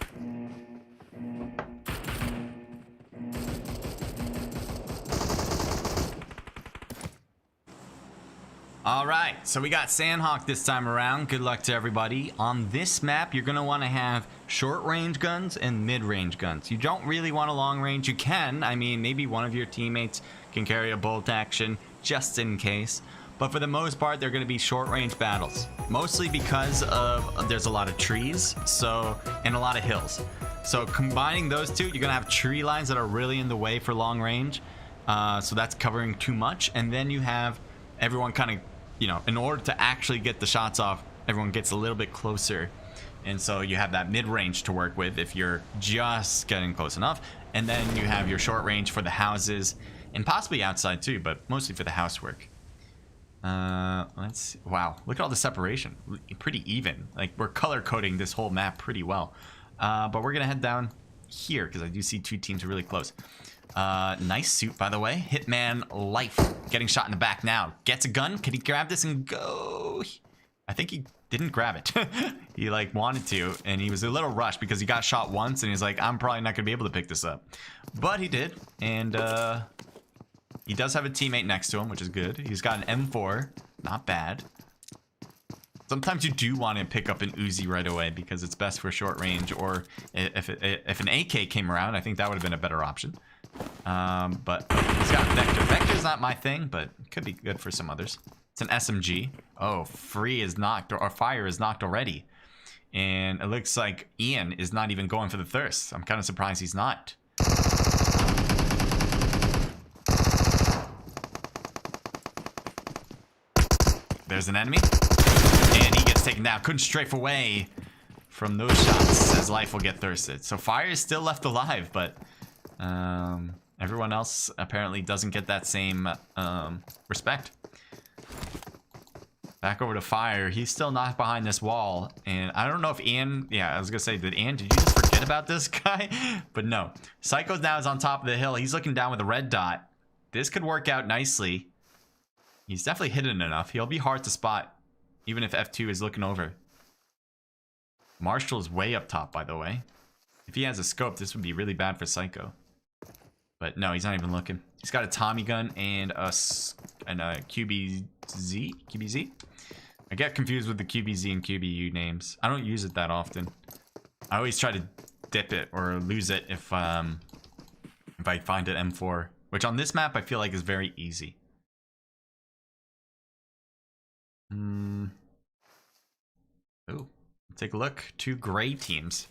Alright, so we got Sanhok this time around. Good luck to everybody. On this map, you're going to want to have short-range guns and mid-range guns. You don't really want a long-range. You can. I mean, maybe one of your teammates can carry a bolt action just in case. But for the most part, they're going to be short-range battles. Mostly because of there's a lot of trees and a lot of hills. So combining those two, you're going to have tree lines that are really in the way for long range. So that's covering too much. And then you have everyone kind of, you know, in order to actually get the shots off, everyone gets a little bit closer. And so you have that mid-range to work with if you're just getting close enough. And then you have your short range for the houses and possibly outside too, but mostly for the housework. Let's see. Wow, look at all the separation. Pretty even. Like, we're color coding this whole map pretty well. But we're gonna head down here because I do see two teams really close. Nice suit, by the way. Hitman Life getting shot in the back now. Gets a gun. Can he grab this and go? I think he didn't grab it. He like wanted to, and he was a little rushed because he got shot once, and he's like, I'm probably not gonna be able to pick this up. But he did, and he does have a teammate next to him, which is good. He's got an M4, not bad. Sometimes you do want to pick up an Uzi right away because it's best for short range, or if an AK came around, I think that would have been a better option. But he's got Vector. Vector's not my thing, but could be good for some others. It's an SMG. Oh, free is knocked, or fire is knocked already. And it looks like Ian is not even going for the thirst. I'm kind of surprised he's not. There's an enemy. And he gets taken down. Couldn't strafe away from those shots as Life will get thirsted. So fire is still left alive, but everyone else apparently doesn't get that same respect. Back over to fire. He's still not behind this wall. And I don't know if Ian... Yeah, I was going to say, did you just forget about this guy? But no. Psycho now is on top of the hill. He's looking down with a red dot. This could work out nicely. He's definitely hidden enough. He'll be hard to spot, even if F2 is looking over. Marshall's way up top, by the way. If he has a scope, this would be really bad for Psycho. But no, he's not even looking. He's got a Tommy gun and a QBZ? I get confused with the QBZ and QBU names. I don't use it that often. I always try to dip it or lose it if I find it M4. Which on this map I feel like is very easy. Oh, take a look. Two gray teams.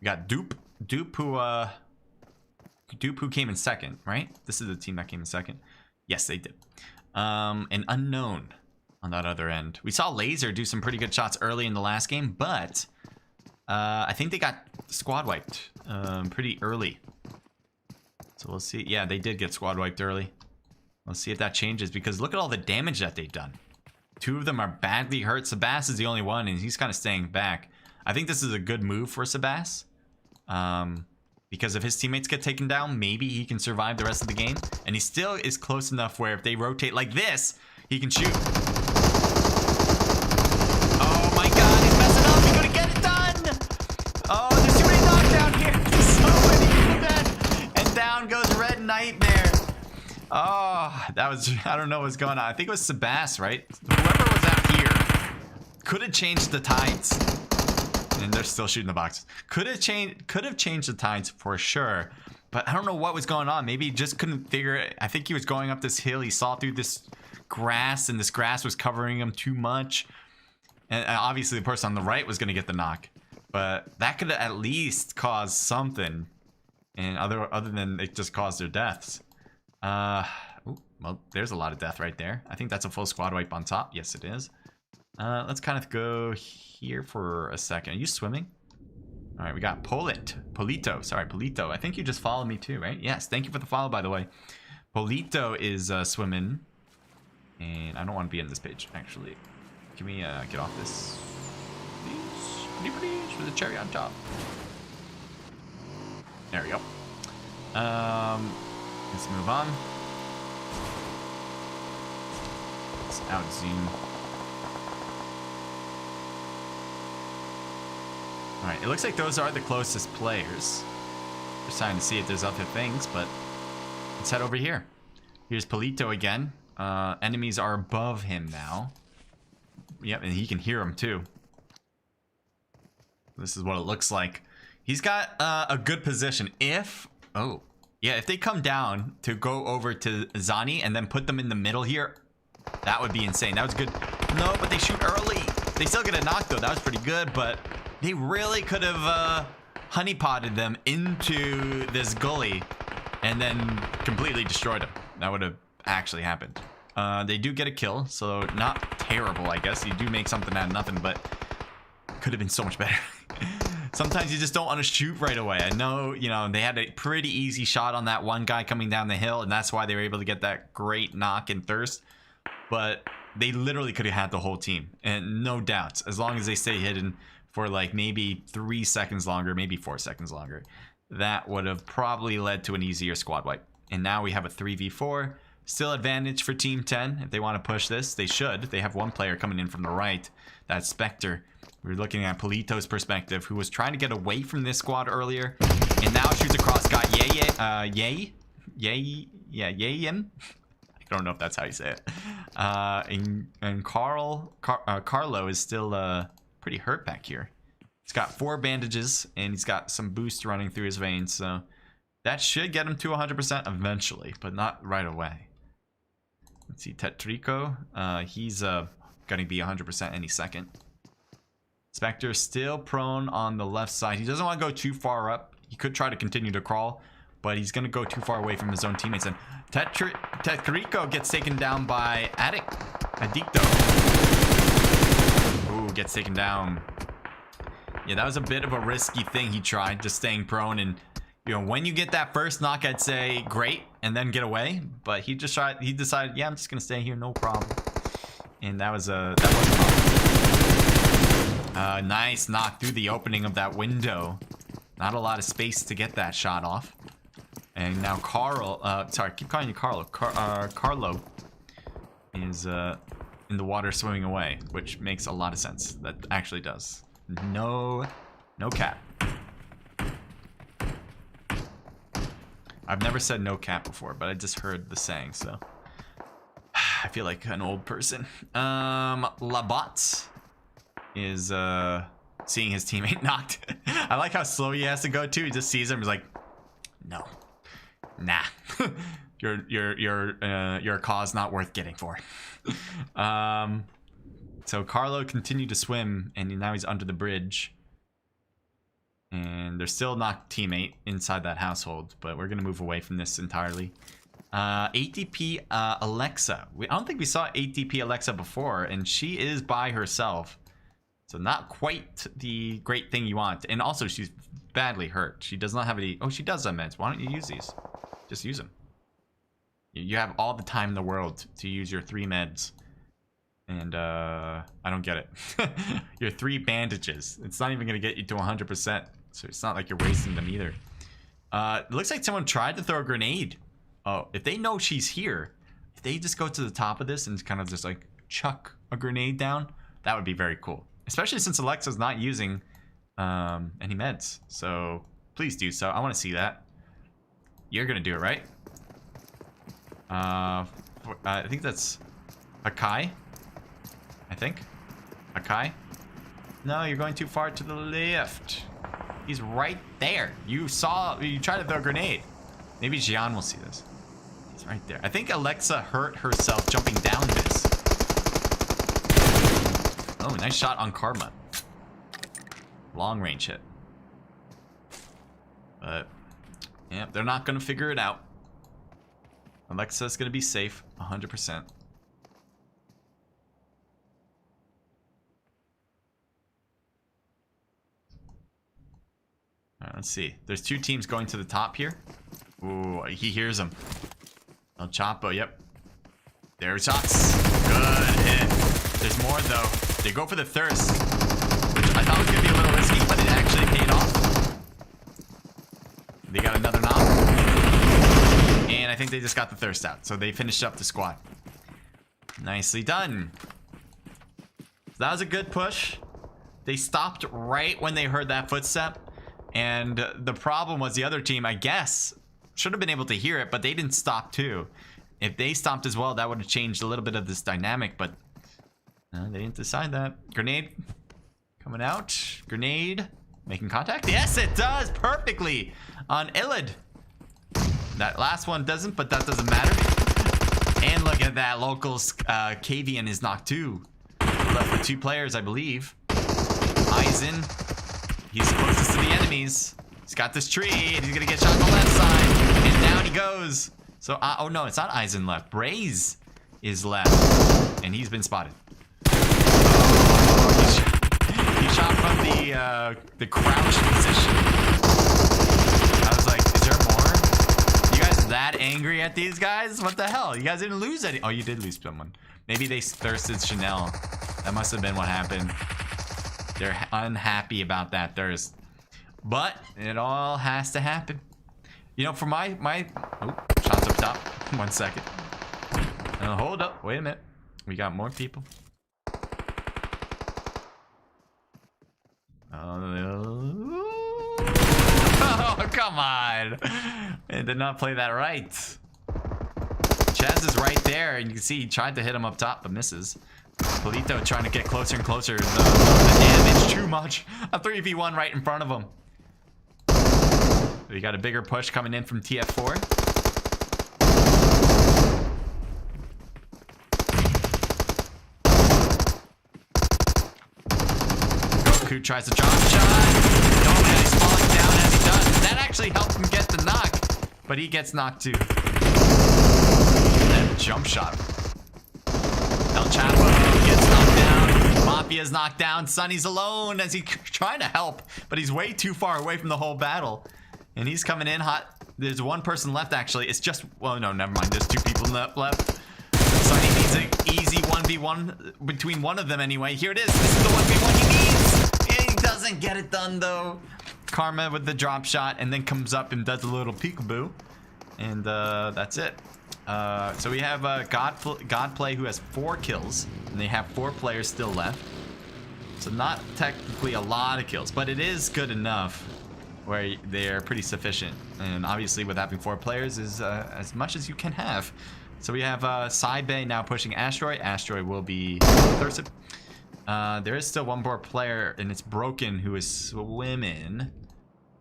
We got Dupe who came in second, right? This is the team that came in second. Yes, they did. An unknown on that other end. We saw Laser do some pretty good shots early in the last game, but I think they got squad wiped pretty early. So we'll see. Yeah, they did get squad wiped early. Let's see if that changes, because look at all the damage that they've done. Two of them are badly hurt. Sebas is the only one, and he's kind of staying back. I think this is a good move for Sebas. Because if his teammates get taken down, maybe he can survive the rest of the game. And he still is close enough where if they rotate like this, he can shoot. Oh my god, he's messing up. He's gonna get it done. Oh, there's too many knockdown here. There's so many dead. And down goes Red Nightmare. Oh, that was, I don't know what's going on. I think it was Sebas, right? Whoever was out here could have changed the tides. And they're still shooting the boxes. Could have changed the tides for sure. But I don't know what was going on. Maybe he just couldn't figure it. I think he was going up this hill. He saw through this grass, and this grass was covering him too much. And obviously the person on the right was going to get the knock. But that could have at least caused something. And other than it just caused their deaths. Ooh, well, there's a lot of death right there. I think that's a full squad wipe on top. Yes, it is. Let's kind of go here for a second. Are you swimming? All right, we got Polito. Sorry, Polito. I think you just followed me too, right? Yes, thank you for the follow, by the way. Polito is swimming. And I don't want to be in this page, actually. Can we get off this? Please, with a cherry on top. There we go. Let's move on. Let's out zoom. All right, it looks like those are the closest players. Just trying to see if there's other things, but let's head over here. Here's Polito again. Enemies are above him now. Yep, and he can hear them too. This is what it looks like. He's got a good position. If they come down to go over to Zani and then put them in the middle here, that would be insane. That was good. No, but they shoot early. They still get a knock though. That was pretty good, but they really could have honeypotted them into this gully and then completely destroyed them. That would have actually happened. They do get a kill, so not terrible, I guess. You do make something out of nothing, but could have been so much better. Sometimes you just don't want to shoot right away. I know, you know, they had a pretty easy shot on that one guy coming down the hill, and that's why they were able to get that great knock and thirst. But they literally could have had the whole team, and no doubts, as long as they stay hidden for like maybe 3 seconds longer, maybe 4 seconds longer, that would have probably led to an easier squad wipe. And now we have a 3v4. Still advantage for Team 10. If they want to push this, they should. They have one player coming in from the right. That's Spectre. We're looking at Polito's perspective, who was trying to get away from this squad earlier, and now shoots across. Got Yayim. I don't know if that's how you say it. And Carlo is still pretty hurt back here. He's got 4 bandages, and he's got some boost running through his veins, so that should get him to 100% eventually, but not right away. Let's see, Tetrico. He's gonna be 100% any second. Spectre still prone on the left side. He doesn't want to go too far up. He could try to continue to crawl, but he's going to go too far away from his own teammates. And Tetrico gets taken down by Addicto. Ooh, gets taken down. Yeah, that was a bit of a risky thing he tried, just staying prone. And, you know, when you get that first knock, I'd say great, and then get away. But he decided, yeah, I'm just going to stay here, no problem. And that was a problem. Nice knock through the opening of that window. Not a lot of space to get that shot off. And now sorry, keep calling you Carlo. Carlo is in the water swimming away, which makes a lot of sense. That actually does. No cap. I've never said no cap before, but I just heard the saying, so I feel like an old person. Labotte is seeing his teammate knocked. I like how slow he has to go too. He just sees him. He's like, no, nah, your cause not worth getting for. So Carlo continued to swim, and now he's under the bridge. And there's still not teammate inside that household, but we're gonna move away from this entirely. ATP Alexa. I don't think we saw ATP Alexa before, and she is by herself. So not quite the great thing you want. And also, she's badly hurt. She does not have any... Oh, she does have meds. Why don't you use these? Just use them. You have all the time in the world to use your 3 meds. And, I don't get it. Your 3 bandages. It's not even going to get you to 100%. So it's not like you're wasting them either. It looks like someone tried to throw a grenade. Oh, if they know she's here, if they just go to the top of this and kind of just, like, chuck a grenade down, that would be very cool. Especially since Alexa's not using any meds. So please do so. I want to see that. You're going to do it, right? I think that's Akai. I think. Akai? No, you're going too far to the left. He's right there. You tried to throw a grenade. Maybe Jian will see this. He's right there. I think Alexa hurt herself jumping down this. Oh, nice shot on Karma. Long range hit. But, yeah, they're not going to figure it out. Alexa's going to be safe, 100%. Alright, let's see. There's 2 teams going to the top here. Ooh, he hears them. El Chapo, yep. There's shots. Good hit. There's more, though. They go for the thirst, which I thought was going to be a little risky, but it actually paid off. They got another knock. And I think they just got the thirst out. So they finished up the squad. Nicely done. So that was a good push. They stopped right when they heard that footstep. And the problem was the other team, I guess, should have been able to hear it, but they didn't stop too. If they stopped as well, that would have changed a little bit of this dynamic, but no, they didn't decide that. Grenade coming out. Grenade making contact. Yes, it does perfectly on Illid. That last one doesn't, but that doesn't matter. And look at that. Locals, Kavian is knocked too. Left with 2 players, I believe. Eisen. He's closest to the enemies. He's got this tree, and he's gonna get shot on the left side. And down he goes. So, oh no, it's not Eisen left. Braze is left, and he's been spotted. He shot from the crouch position. I was like, is there more? You guys that angry at these guys? What the hell? You guys didn't lose any. Oh, you did lose someone. Maybe they thirsted Chanel. That must have been what happened. They're unhappy about that thirst. But it all has to happen. You know, for my oh, shots up top. 1 second. Hold up. Wait a minute. We got more people. Oh, come on. It did not play that right. Chaz is right there, and you can see he tried to hit him up top, but misses. Polito trying to get closer and closer. The damage too much. A 3v1 right in front of him. We got a bigger push coming in from TF4. Goku tries to drop shot. Nobody's falling down as he does. That actually helped him get the knock, but he gets knocked too. That jump shot. El Chapo gets knocked down. Mafia's knocked down. Sunny's alone as he's trying to help, but he's way too far away from the whole battle. And he's coming in hot. There's one person left, actually. It's just... Well, no, never mind. There's 2 people left. Sunny needs an easy 1v1 between one of them anyway. Here it is. This is the 1v1 he needs. And he doesn't get it done, though. Karma with the drop shot and then comes up and does a little peekaboo. And that's it. So we have Godplay who has 4 kills. And they have 4 players still left. So not technically a lot of kills, but it is good enough where they're pretty sufficient. And obviously with having 4 players is as much as you can have. So we have Side Bay now pushing Asteroid. Asteroid will be thirsted. There is still one more player, and it's Broken, who is swimming.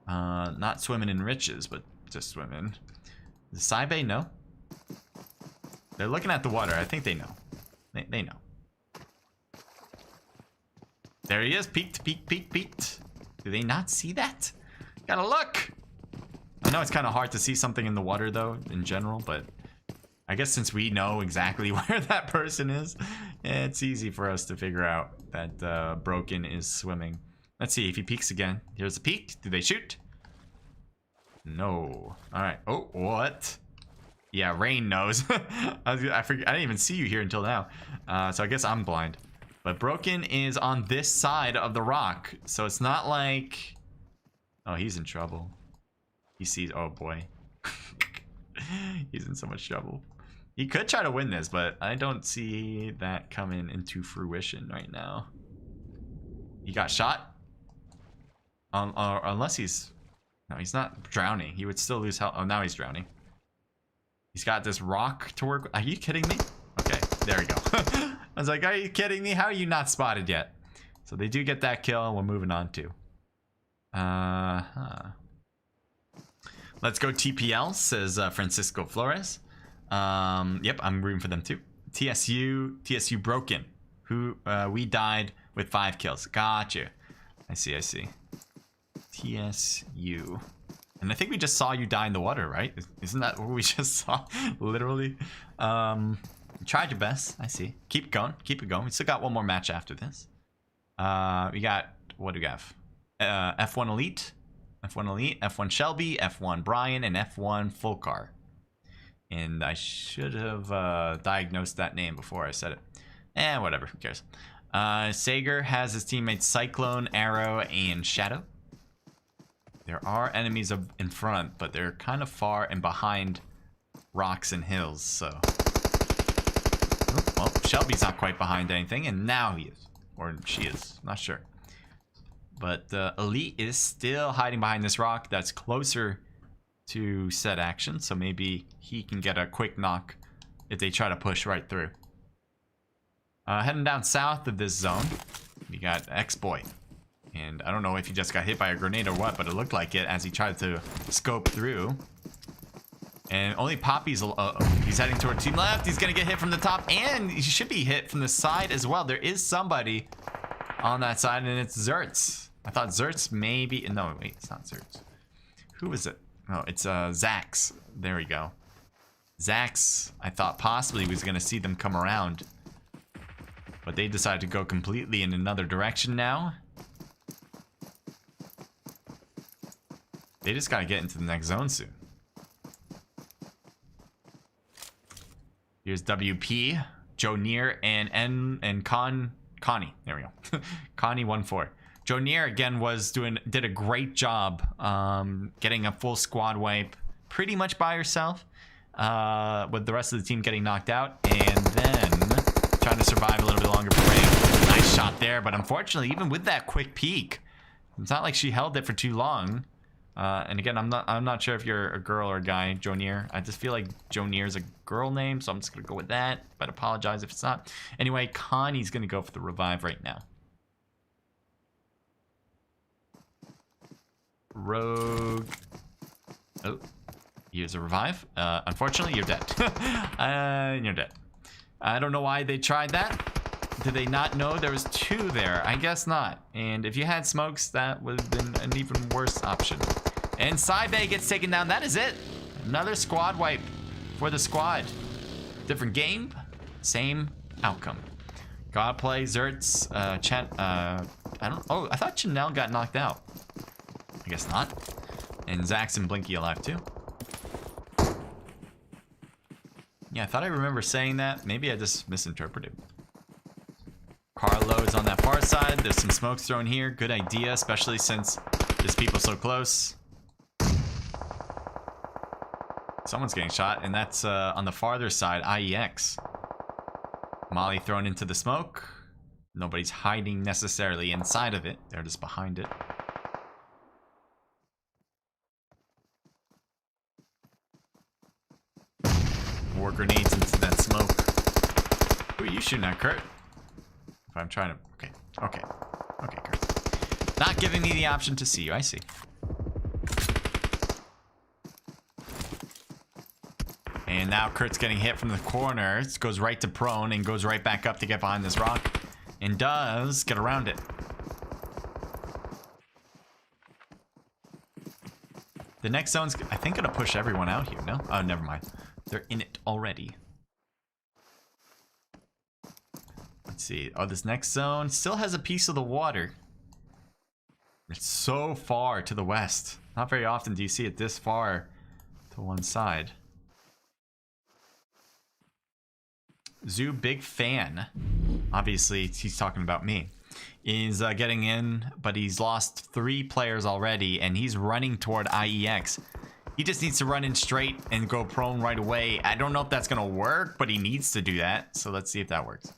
Not swimming in riches, but just swimming. The Side Bay, no. They're looking at the water. I think they know. They know. There he is. Peeked, peeked, peeked, peeked. Do they not see that? Gotta look. I know it's kind of hard to see something in the water, though, in general, but I guess since we know exactly where that person is, it's easy for us to figure out that Broken is swimming. Let's see if he peeks again. Here's a peek. Do they shoot? No. All right. Oh, what? Yeah, Rain knows. I forget. I didn't even see you here until now. So I guess I'm blind. But Broken is on this side of the rock, so it's not like... Oh, he's in trouble. He sees... Oh, boy. He's in so much trouble. He could try to win this, but I don't see that coming into fruition right now. He got shot? Unless he's... No, he's not drowning. He would still lose health. Oh, now he's drowning. He's got this rock to work with. Are you kidding me? Okay, there we go. I was like, are you kidding me? How are you not spotted yet? So they do get that kill, and we're moving on to... Let's go TPL, says Francisco Flores. Yep, I'm rooting for them too. TSU Broken, who we died with 5 kills. Gotcha. I see. TSU. And I think we just saw you die in the water, right? Isn't that what we just saw? Literally. You tried your best. I see. Keep going. Keep it going. We still got one more match after this. We got... What do we have? F1 Elite, F1 Shelby, F1 Brian, and F1 Fulcar. And I should have diagnosed that name before I said it. Whatever, who cares? Sager has his teammates Cyclone, Arrow, and Shadow. There are enemies in front, but they're kind of far and behind rocks and hills, so... Oh, well, Shelby's not quite behind anything, and now he is. Or she is, not sure. But Elite is still hiding behind this rock that's closer to said action, so maybe he can get a quick knock if they try to push right through. Heading down south of this zone, we got X-Boy. And I don't know if he just got hit by a grenade or what, but it looked like it as he tried to scope through. And only Poppy's... he's heading toward team left. He's going to get hit from the top, and he should be hit from the side as well. There is somebody on that side, and it's Zertz. I thought Zertz maybe... No, wait, it's not Zertz. Who is it? Oh, it's Zax. There we go. Zax, I thought possibly was going to see them come around. But they decided to go completely in another direction now. They just gotta get into the next zone soon. Here's WP, Joe Neer, and Connie. There we go. Connie 1-4. Joe Neer again did a great job getting a full squad wipe pretty much by herself, with the rest of the team getting knocked out, and then trying to survive a little bit longer for Ray. Nice shot there, but unfortunately, even with that quick peek, it's not like she held it for too long. And again, I'm not sure if you're a girl or a guy, Joe Neer. I just feel like Joe Neer is a girl name, so I'm just gonna go with that. But apologize if it's not. Anyway, Connie's gonna go for the revive right now. Rogue. Oh, here's a revive. Unfortunately, you're dead. You're dead. I don't know why they tried that. Did they not know there was 2 there? I guess not. And if you had smokes, that would have been an even worse option. And Saibe gets taken down. That is it. Another squad wipe for the squad. Different game, same outcome. Godplay, Zertz, I thought Chanel got knocked out. I guess not. And Zax and Blinky alive too. Yeah, I thought I remember saying that. Maybe I just misinterpreted. Carlo is on that far side. There's some smokes thrown here. Good idea, especially since there's people so close. Someone's getting shot, and that's on the farther side, IEX. Molly thrown into the smoke. Nobody's hiding necessarily inside of it. They're just behind it. More grenades into that smoke. Who are you shooting at, Kurt? If I'm trying to... Okay, Kurt. Not giving me the option to see you. I see. And now Kurt's getting hit from the corner. It goes right to prone and goes right back up to get behind this rock. And does get around it. The next zone's, I think, gonna push everyone out here, no? Oh, never mind. They're in it already. Let's see. Oh, this next zone still has a piece of the water. It's so far to the west. Not very often do you see it this far to one side. Zoo, big fan. Obviously, he's talking about me. Is getting in, but he's lost 3 players already, and he's running toward IEX. He just needs to run in straight and go prone right away. I don't know if that's going to work, but he needs to do that. So let's see if that works.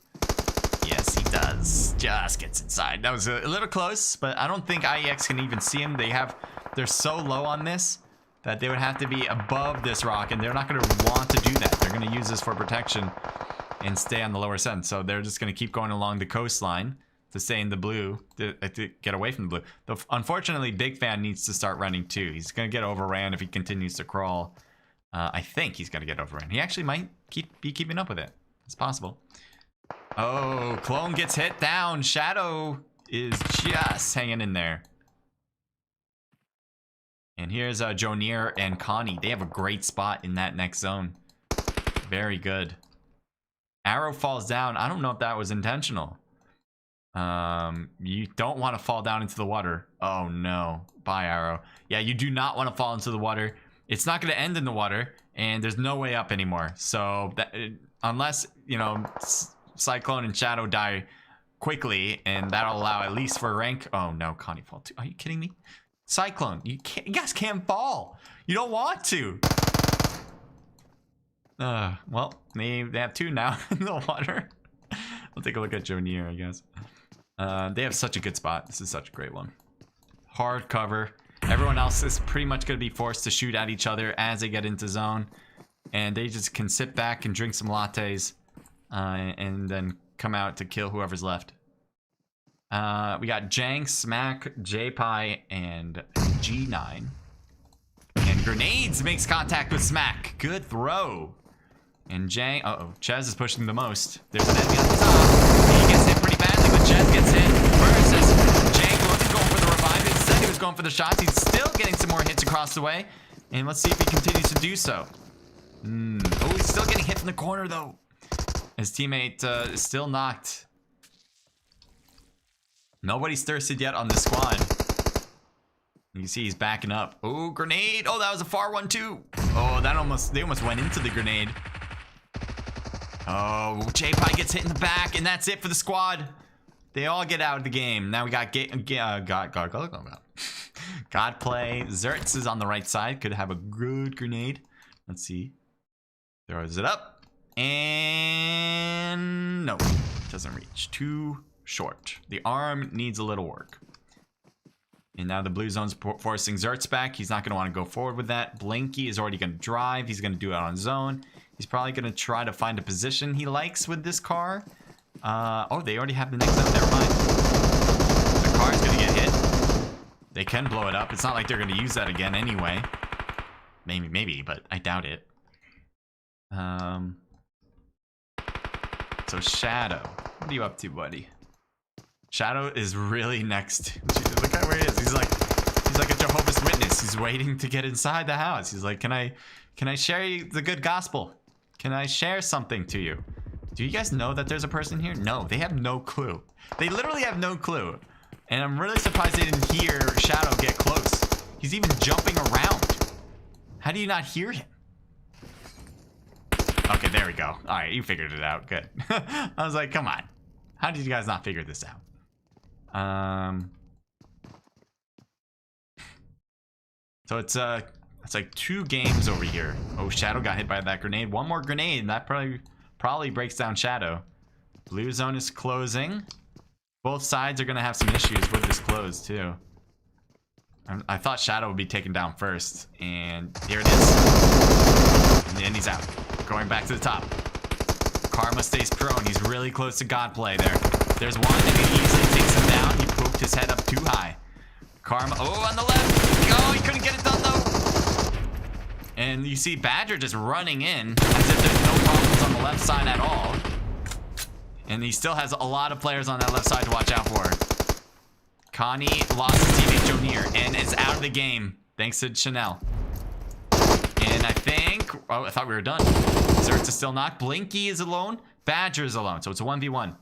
Yes, he does. Just gets inside. That was a little close, but I don't think IEX can even see him. They're so low on this that they would have to be above this rock, and they're not going to want to do that. They're going to use this for protection and stay on the lower end. So they're just going to keep going along the coastline to stay in the blue, to get away from the blue. Unfortunately, Big Fan needs to start running too. He's going to get overran if he continues to crawl. I think he's going to get overran. He actually might be keeping up with it. It's possible. Oh, Clone gets hit down. Shadow is just hanging in there. And here's Jonier and Connie. They have a great spot in that next zone. Very good. Arrow falls down. I don't know if that was intentional. You don't want to fall down into the water. Oh no. Bye, Arrow. Yeah, you do not want to fall into the water. It's not going to end in the water, and there's no way up anymore. So unless, you know, Cyclone and Shadow die quickly, and that'll allow at least for rank. Oh no, Connie fall too. Are you kidding me? Cyclone, you guys can't fall. You don't want to. Well, they have 2 now in the water. We'll take a look at Jonier, I guess. They have such a good spot. This is such a great one. Hard cover. Everyone else is pretty much going to be forced to shoot at each other as they get into zone. And they just can sit back and drink some lattes. And then come out to kill whoever's left. We got Jang, Smack, J-Pie, and G9. And Grenades makes contact with Smack. Good throw. And Jang, Chez is pushing the most. There's an enemy on the top. He gets hit pretty badly, but Chez gets hit. Versus Jang wasn't going for the revive. Instead, he was going for the shots. He's still getting some more hits across the way. And let's see if he continues to do so. Oh, he's still getting hit from the corner, though. His teammate is still knocked. Nobody's thirsted yet on this squad. You see he's backing up. Oh, grenade. Oh, that was a far one too. Oh, they almost went into the grenade. Oh, J-Pie gets hit in the back, and that's it for the squad. They all get out of the game. Now we got God play. Zerts is on the right side. Could have a good grenade. Let's see. Throws it up. And no, doesn't reach. Too short. The arm needs a little work. And now the blue zone's forcing Zerts back. He's not going to want to go forward with that. Blinky is already going to drive. He's going to do it on zone. He's probably going to try to find a position he likes with this car. Oh, they already have the next zone. Never mind. The car's going to get hit. They can blow it up. It's not like they're going to use that again anyway. Maybe, but I doubt it. So Shadow, what are you up to, buddy? Shadow is really next. Look at where he is. He's like a Jehovah's Witness. He's waiting to get inside the house. He's like, can I share you the good gospel? Can I share something to you? Do you guys know that there's a person here? No, they have no clue. They literally have no clue. And I'm really surprised they didn't hear Shadow get close. He's even jumping around. How do you not hear him? Okay, there we go. All right, you figured it out. Good. I was like, come on. How did you guys not figure this out? So it's like 2 games over here. Oh, Shadow got hit by that grenade. One more grenade, and that probably breaks down Shadow. Blue zone is closing. Both sides are gonna have some issues with this close too. I thought Shadow would be taken down first, and here it is. And then he's out. Going back to the top. Karma stays prone. He's really close to Godplay there. There's one, and he easily takes him down. He poked his head up too high. Karma, oh, on the left. Oh, he couldn't get it done though. And you see Badger just running in as if there's no problems on the left side at all. And he still has a lot of players on that left side to watch out for. Connie lost his teammate Jonier and is out of the game thanks to Chanel. And I think, oh, I thought we were done. Zerts is still knocked. Blinky is alone. Badger is alone. So it's a 1v1.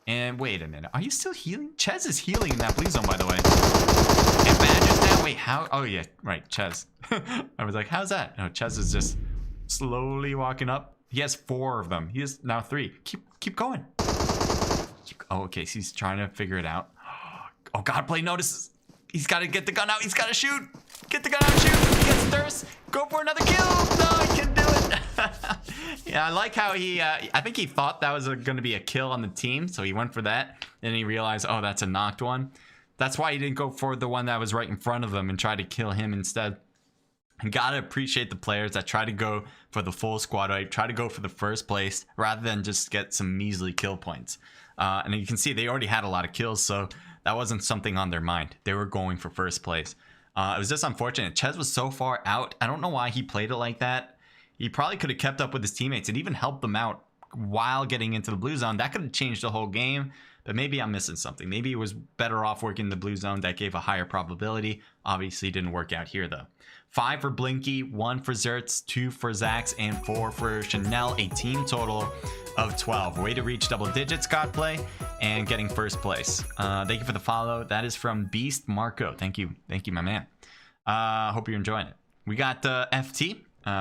And wait a minute. Are you still healing? Ches is healing in that blue zone, by the way. And Badger's down. Wait, how? Oh, yeah. Right. Ches. I was like, how's that? No, Ches is just slowly walking up. He has 4 of them. He has now 3. Keep going. Oh, okay. So he's trying to figure it out. Oh, Godplay notices. He's got to get the gun out. He's got to shoot. Get the gun out, shoot. He gets thirst. Go for another kill. No, he can do it. Yeah, I like how he, I think he thought that was going to be a kill on the team. So he went for that. Then he realized, oh, that's a knocked one. That's why he didn't go for the one that was right in front of him and try to kill him instead. You got to appreciate the players that try to go for the full squad, right? Try to go for the first place rather than just get some measly kill points. And you can see they already had a lot of kills, so that wasn't something on their mind. They were going for first place. It was just unfortunate. Ches was so far out. I don't know why he played it like that. He probably could have kept up with his teammates and even helped them out while getting into the blue zone. That could have changed the whole game, but maybe I'm missing something. Maybe it was better off working the blue zone. That gave a higher probability. Obviously didn't work out here though. 5 for Blinky, 1 for Zerts, 2 for Zax, and 4 for Chanel. A team total of 12. Way to reach double digits, Godplay, and getting first place. Thank you for the follow. That is from Beast Marco. Thank you, my man. Hope you're enjoying it. We got FT,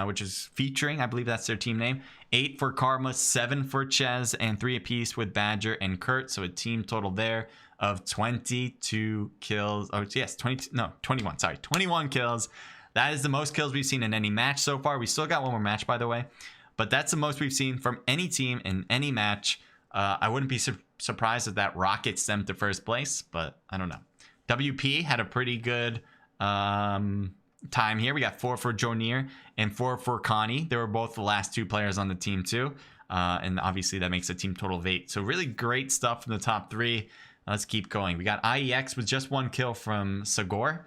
which is featuring, I believe that's their team name. 8 for Karma, 7 for Ches, and 3 apiece with Badger and Kurt. So a team total there of 22 kills. Oh, yes, 21. Sorry, 21 kills. That is the most kills we've seen in any match so far. We still got one more match, by the way. But that's the most we've seen from any team in any match. I wouldn't be surprised if that rockets them to first place, but I don't know. WP had a pretty good time here. We got 4 for Jonier and 4 for Connie. They were both the last 2 players on the team too. And obviously that makes a team total of 8. So really great stuff from the top 3. Let's keep going. We got IEX with just 1 kill from Sagor.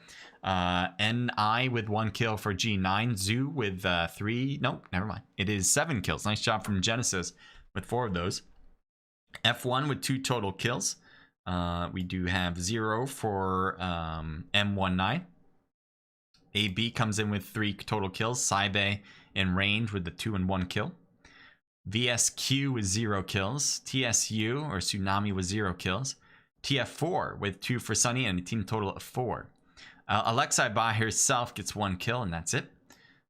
NI with 1 kill for G9. Zoo with 3. Nope, never mind. It is 7 kills. Nice job from Genesis with 4 of those. F1 with 2 total kills. We do have 0 for M19. AB comes in with 3 total kills. Saibe in range with the 2 and 1 kill. VSQ with 0 kills. TSU or Tsunami with 0 kills. TF4 with 2 for Sunny and a team total of 4. Alexei by herself gets 1 kill, and that's it.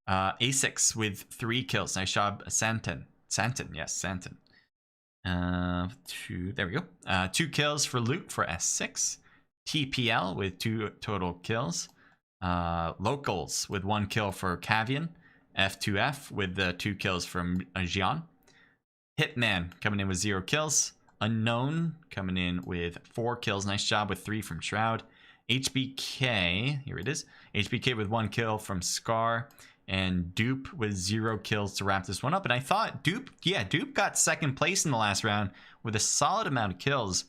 A6 with 3 kills. Nice job, Santon. Yes, Santon. There we go. 2 kills for Luke for S6. TPL with 2 total kills. Locals with 1 kill for Cavian. F2F with 2 kills from Jian. Hitman coming in with 0 kills. Unknown coming in with 4 kills. Nice job with 3 from Shroud. HBK, here it is. HBK with 1 kill from Scar. And Dupe with 0 kills to wrap this one up. And I thought Dupe got 2nd place in the last round with a solid amount of kills.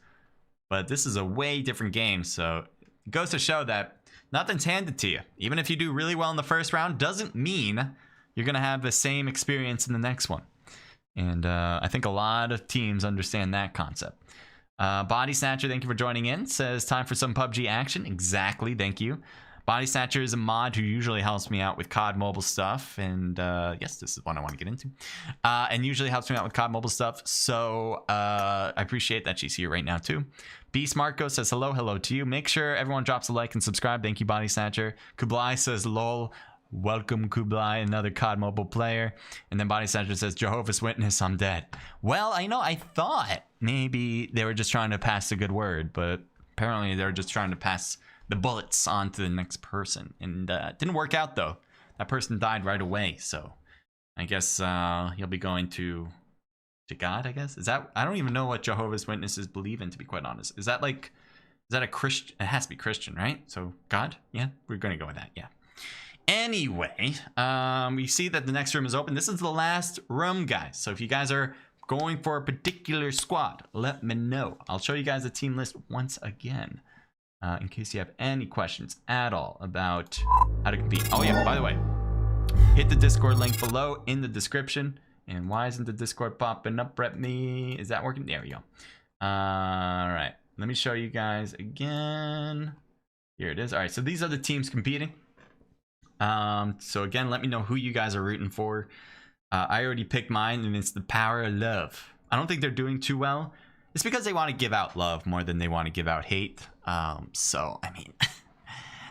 But this is a way different game. So it goes to show that nothing's handed to you. Even if you do really well in the first round, doesn't mean you're going to have the same experience in the next one. And I think a lot of teams understand that concept. Body Snatcher, thank you for joining in. Says, time for some PUBG action. Exactly, thank you. Body Snatcher is a mod who usually helps me out with COD Mobile stuff. And yes, this is one I want to get into. And usually helps me out with COD Mobile stuff. So I appreciate that she's here right now too. Beast Marco says, hello to you. Make sure everyone drops a like and subscribe. Thank you, Body Snatcher. Kublai says, lol. Welcome, Kublai, another COD Mobile player. And then Body Snatcher says, Jehovah's Witness, I'm dead. Well, I thought maybe they were just trying to pass a good word, but apparently they're just trying to pass the bullets on to the next person. And it didn't work out, though. That person died right away, so I guess he'll be going to God, I guess. Is that, I don't even know what Jehovah's Witnesses believe in, to be quite honest. Is that a Christian? It has to be Christian, right? So God? Yeah, we're going to go with that, yeah. Anyway, we see that the next room is open. This is the last room, guys. So if you guys are going for a particular squad, let me know. I'll show you guys the team list once again, in case you have any questions at all about how to compete. Oh yeah, by the way, hit the Discord link below in the description. And why isn't the Discord popping up? Rep me. Is that working? There we go. All right, let me show you guys again. Here it is. All right, so these are the teams competing. So again, let me know who you guys are rooting for. I already picked mine, and it's the Power of Love. I don't think they're doing too well. It's because they want to give out love more than they want to give out hate. So I mean,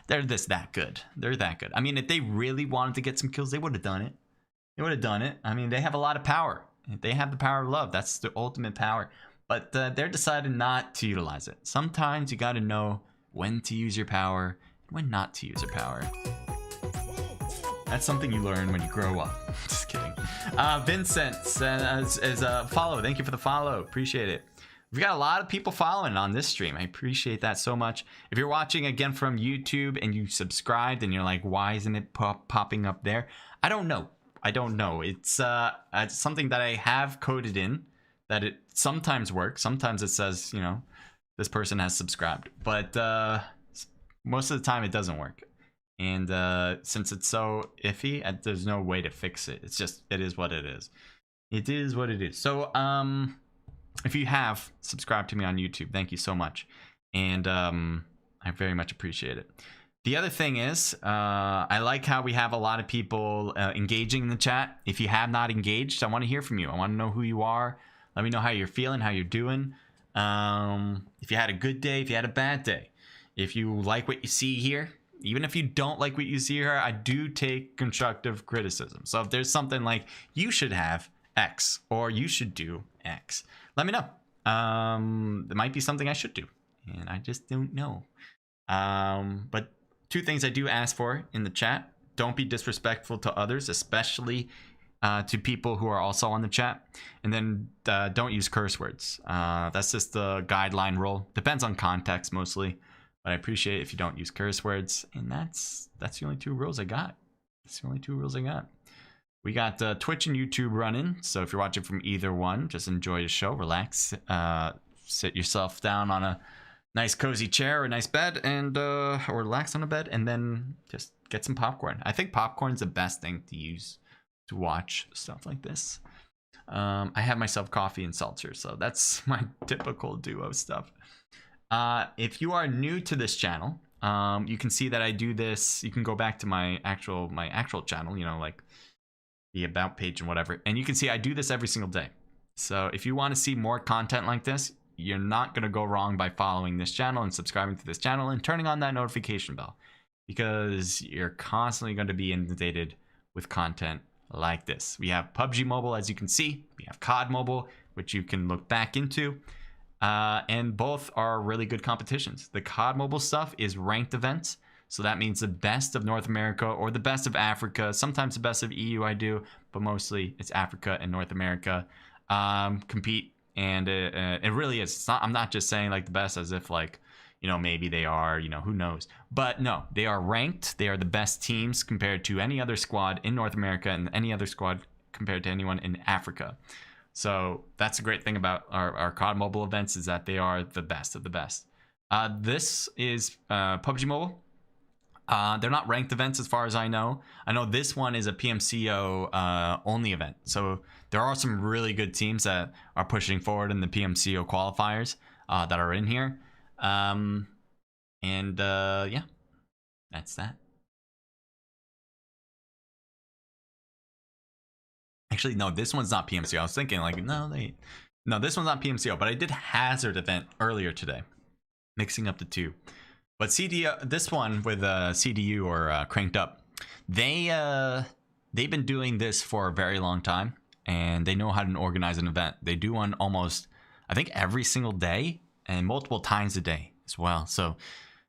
they're that good. They're that good. I mean, if they really wanted to get some kills, they would have done it. They would have done it. I mean, they have a lot of power. They have the power of love. That's the ultimate power. But they're deciding not to utilize it. Sometimes you got to know when to use your power and when not to use your power. That's something you learn when you grow up. Just kidding. Vincent says, follow. Thank you for the follow. Appreciate it. We've got a lot of people following on this stream. I appreciate that so much. If you're watching again from YouTube and you subscribed and you're like, why isn't it popping up there? I don't know. It's something that I have coded in that it sometimes works. Sometimes it says, you know, this person has subscribed. But most of the time it doesn't work. And since it's so iffy, there's no way to fix it. It's just, it is what it is. It is what it is. So if you have subscribed to me on YouTube, thank you so much. And I very much appreciate it. The other thing is, I like how we have a lot of people engaging in the chat. If you have not engaged, I want to hear from you. I want to know who you are. Let me know how you're feeling, how you're doing. If you had a good day, if you had a bad day. If you like what you see here, even if you don't like what you see here, I do take constructive criticism. So if there's something like, you should have X, or you should do X, let me know. It might be something I should do, and I just don't know. But two things I do ask for in the chat: don't be disrespectful to others, especially to people who are also on the chat. And then don't use curse words. That's just the guideline rule. Depends on context mostly, but I appreciate it if you don't use curse words. And that's the only 2 rules I got. That's the only 2 rules I got. We got Twitch and YouTube running, so if you're watching from either one, just enjoy the show, relax, sit yourself down on a nice cozy chair or a nice bed, and or relax on a bed, and then just get some popcorn. I think popcorn's the best thing to use to watch stuff like this. I have myself coffee and seltzer, so that's my typical duo stuff. If you are new to this channel, you can see that I do this. You can go back to my actual channel, you know, like the about page and whatever, and you can see I do this every single day. So if you want to see more content like this, you're not going to go wrong by following this channel and subscribing to this channel and turning on that notification bell. because you're constantly going to be inundated with content like this. We have PUBG Mobile, as you can see. We have COD Mobile, which you can look back into. And both are really good competitions. The COD Mobile stuff is ranked events. So that means the best of North America or the best of Africa. Sometimes the best of EU I do, but mostly it's Africa and North America compete. And it really is. It's not, I'm not just saying like the best as if like, you know, maybe they are, you know, who knows. But no, they are ranked. They are the best teams compared to any other squad in North America and any other squad compared to anyone in Africa. So that's a great thing about our COD Mobile events, is that they are the best of the best. This is PUBG Mobile. They're not ranked events as far as I know. I know this one is a PMCO only event. So there are some really good teams that are pushing forward in the PMCO qualifiers that are in here. Yeah, that's that. Actually, no, this one's not PMCO. I was thinking like, no, this one's not PMCO, but I did Hazard event earlier today, mixing up the two. But CDU, this one with CDU or CrankedUp, they've been doing this for a very long time, and they know how to organize an event. They do one almost, I think, every single day and multiple times a day as well. So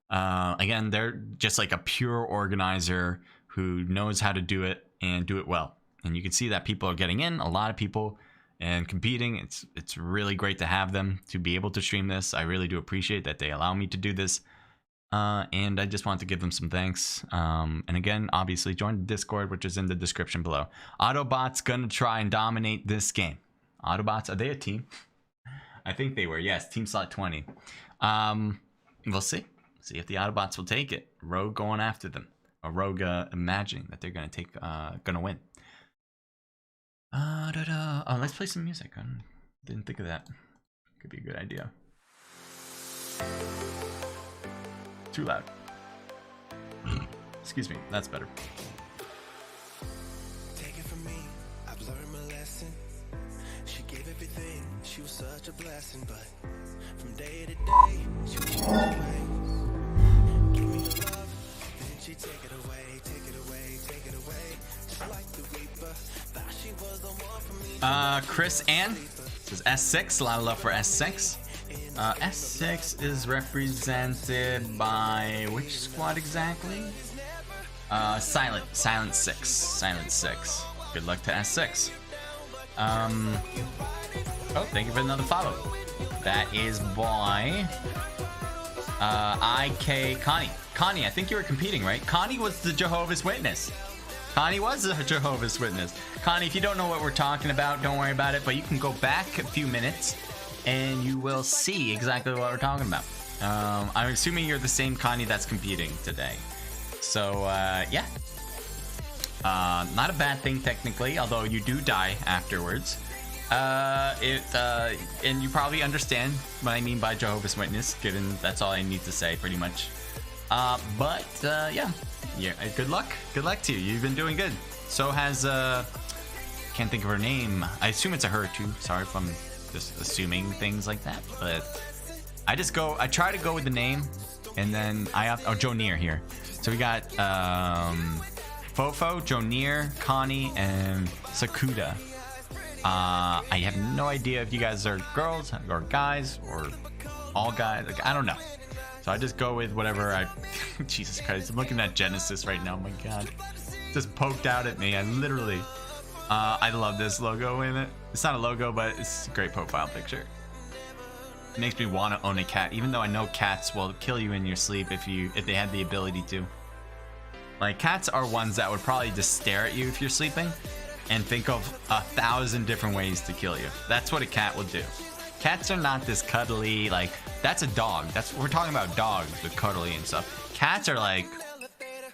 again, they're just like a pure organizer who knows how to do it and do it well. And you can see that people are getting in, a lot of people, and competing. It's really great to have them to be able to stream this. I really do appreciate that they allow me to do this. And I just want to give them some thanks. And again, obviously join the Discord, which is in the description below. Autobot's gonna try and dominate this game. Autobots, are they a team? I think they were, yes, team slot 20. We'll see. See if the Autobots will take it. Rogue going after them. Or Rogue imagining that they're gonna win. Oh, let's play some music. I didn't think of that. Could be a good idea. Too loud. Excuse me, that's better. Take it from me, I've learned my lesson. She gave everything, she was such a blessing, but from day to day, she would change her ways. Give me your love, then she take it away, take it away, take it away. Just like the Reaper, thought she was the one for me. Chris Ann says S6, a lot of love for S6. S6 is represented by which squad exactly? Silent 6. Good luck to S6. Oh, thank you for another follow. That is by IK Connie. Connie, I think you were competing, right? Connie was the Jehovah's Witness. Connie was a Jehovah's Witness. Connie, if you don't know what we're talking about, don't worry about it, but you can go back a few minutes and you will see exactly what we're talking about. I'm assuming you're the same Connie that's competing today. So, yeah. Not a bad thing technically, although you do die afterwards. And you probably understand what I mean by Jehovah's Witness, given that's all I need to say pretty much. Yeah, good luck to you. You've been doing good. So has can't think of her name. I assume it's a her too. Sorry if I'm just assuming things like that, but I try to go with the name, and then Joneer here. So we got Fofo, Joneer, Connie, and Sakuda. I have no idea if you guys are girls or guys or all guys. Like, I don't know. So I just go with whatever Jesus Christ, I'm looking at Genesis right now. Oh my God. Just poked out at me. I literally, I love this logo in it. It's not a logo, but it's a great profile picture. It makes me want to own a cat, even though I know cats will kill you in your sleep if they had the ability to. Like, cats are ones that would probably just stare at you if you're sleeping and think of 1,000 different ways to kill you. That's what a cat will do. Cats are not this cuddly, like, that's a dog. We're talking about dogs with cuddly and stuff. Cats are like,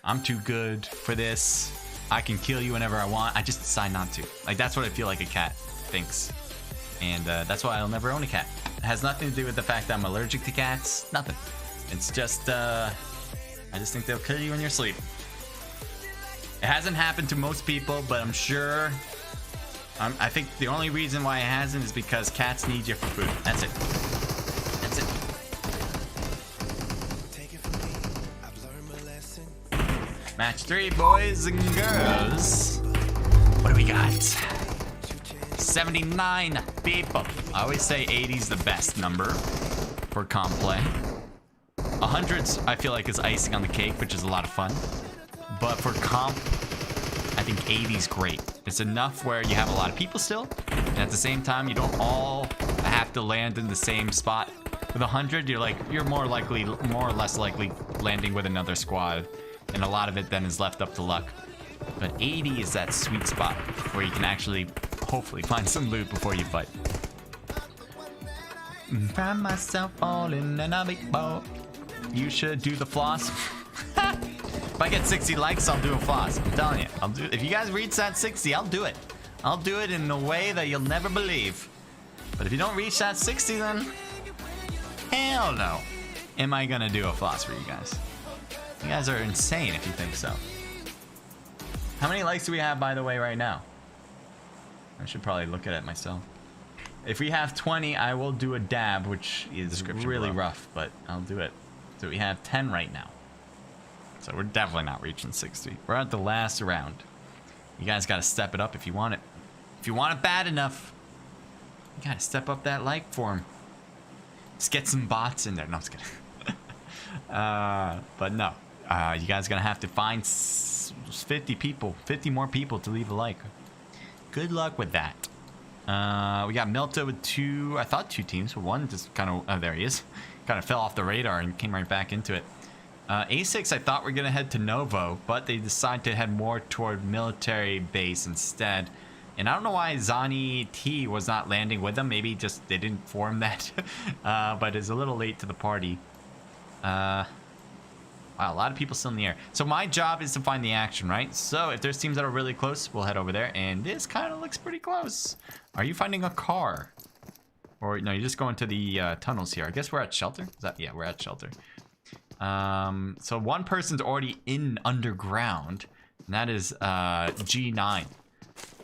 I'm too good for this. I can kill you whenever I want. I just decide not to. Like, that's what I feel like a cat thinks. And that's why I'll never own a cat. It has nothing to do with the fact that I'm allergic to cats. Nothing. It's just, I just think they'll kill you in your sleep. It hasn't happened to most people, but I'm sure... I think the only reason why it hasn't is because cats need you for food. That's it. That's it. Take it from me, I've learned my lesson. Match 3, boys and girls. What do we got? 79 people. I always say 80's the best number for comp play. 100's I feel like is icing on the cake, which is a lot of fun. But for comp, I think 80's great. It's enough where you have a lot of people still, and at the same time, you don't all have to land in the same spot. With 100, you're more or less likely landing with another squad, and a lot of it then is left up to luck. But 80 is that sweet spot where you can actually, hopefully, find some loot before you fight. Find myself falling in a big boat. You should do the floss. If I get 60 likes, I'll do a floss. I'm telling you. If you guys reach that 60, I'll do it. I'll do it in a way that you'll never believe. But if you don't reach that 60, then hell no. Am I gonna do a floss for you guys? You guys are insane if you think so. How many likes do we have, by the way, right now? I should probably look at it myself. If we have 20, I will do a dab, which is really rough, but I'll do it. So we have 10 right now. So we're definitely not reaching 60. We're at the last round. You guys got to step it up if you want it. If you want it bad enough, you got to step up that like form. Just get some bots in there. No, I'm just kidding. But no. You guys are going to have to find 50 more people to leave a like. Good luck with that. We got Milta with two teams. One just kind of, oh, there he is. Kind of fell off the radar and came right back into it. A6, I thought we're going to head to Novo, but they decided to head more toward military base instead. And I don't know why Zani T was not landing with them. Maybe just they didn't form that. But it's a little late to the party. Wow, a lot of people still in the air. So my job is to find the action, right? So if there's teams that are really close, we'll head over there. And this kind of looks pretty close. Are you finding a car? Or no, you're just going to the tunnels here. I guess we're at shelter. Is that, yeah, we're at shelter. So one person's already in underground, and that is G9.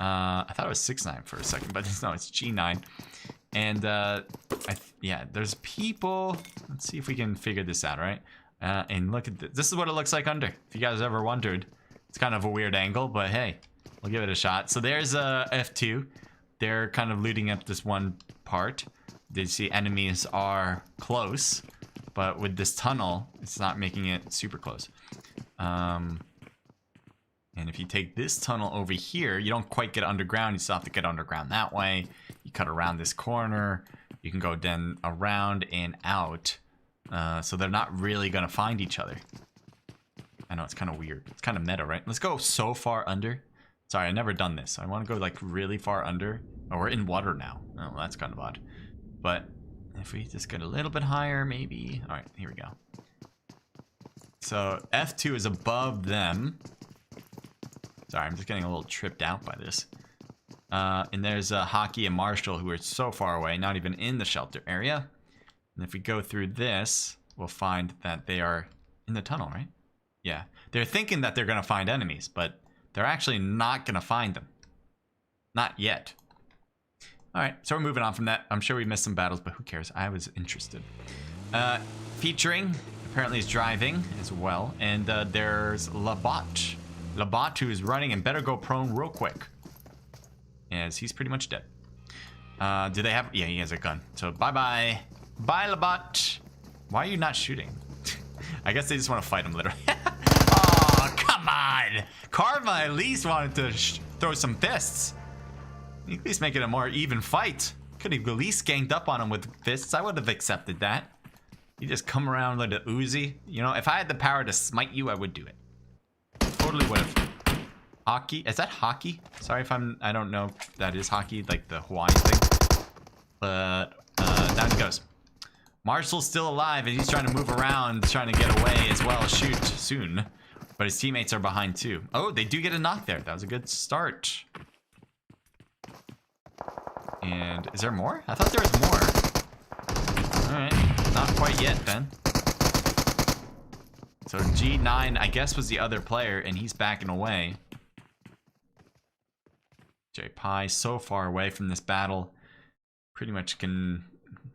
I thought it was 6-9 for a second, but no, it's G9. And yeah, there's people. Let's see if we can figure this out, right? And look at this. This is what it looks like under. If you guys ever wondered, it's kind of a weird angle, but hey, we'll give it a shot. So there's F2. They're kind of looting up this one part. They see enemies are close, but with this tunnel, it's not making it super close. And if you take this tunnel over here, you don't quite get underground. You still have to get underground that way. You cut around this corner. You can go then around and out. So they're not really going to find each other. I know, it's kind of weird. It's kind of meta, right? Let's go so far under. Sorry, I've never done this. I want to go like really far under. Oh, we're in water now. Oh, that's kind of odd. But if we just get a little bit higher, maybe. All right, here we go. So F2 is above them. Sorry, I'm just getting a little tripped out by this. And there's Hockey and Marshall, who are so far away, not even in the shelter area. And if we go through this, we'll find that they are in the tunnel, right? Yeah. They're thinking that they're going to find enemies, but they're actually not going to find them. Not yet. All right, so we're moving on from that. I'm sure we missed some battles, but who cares? I was interested. Featuring, apparently is driving as well. And there's Labat. Labat, who is running and better go prone real quick, as he's pretty much dead. Do they have... Yeah, he has a gun. So bye-bye. Bye, Labat. Why are you not shooting? I guess they just want to fight him, literally. Oh, come on. Karma at least wanted to throw some fists. At least make it a more even fight. Could have at least ganged up on him with fists. I would have accepted that. You just come around like a Uzi. You know, if I had the power to smite you, I would do it. Totally would have. Hockey? Is that hockey? Sorry if I don't know if that is hockey, like the Hawaiian thing. But down he goes. Marshall's still alive and he's trying to move around, trying to get away as well. Shoot soon. But his teammates are behind too. Oh, they do get a knock there. That was a good start. And is there more? I thought there was more. Alright. Not quite yet then. So G9, I guess, was the other player, and he's backing away. J-Pi so far away from this battle. Pretty much can,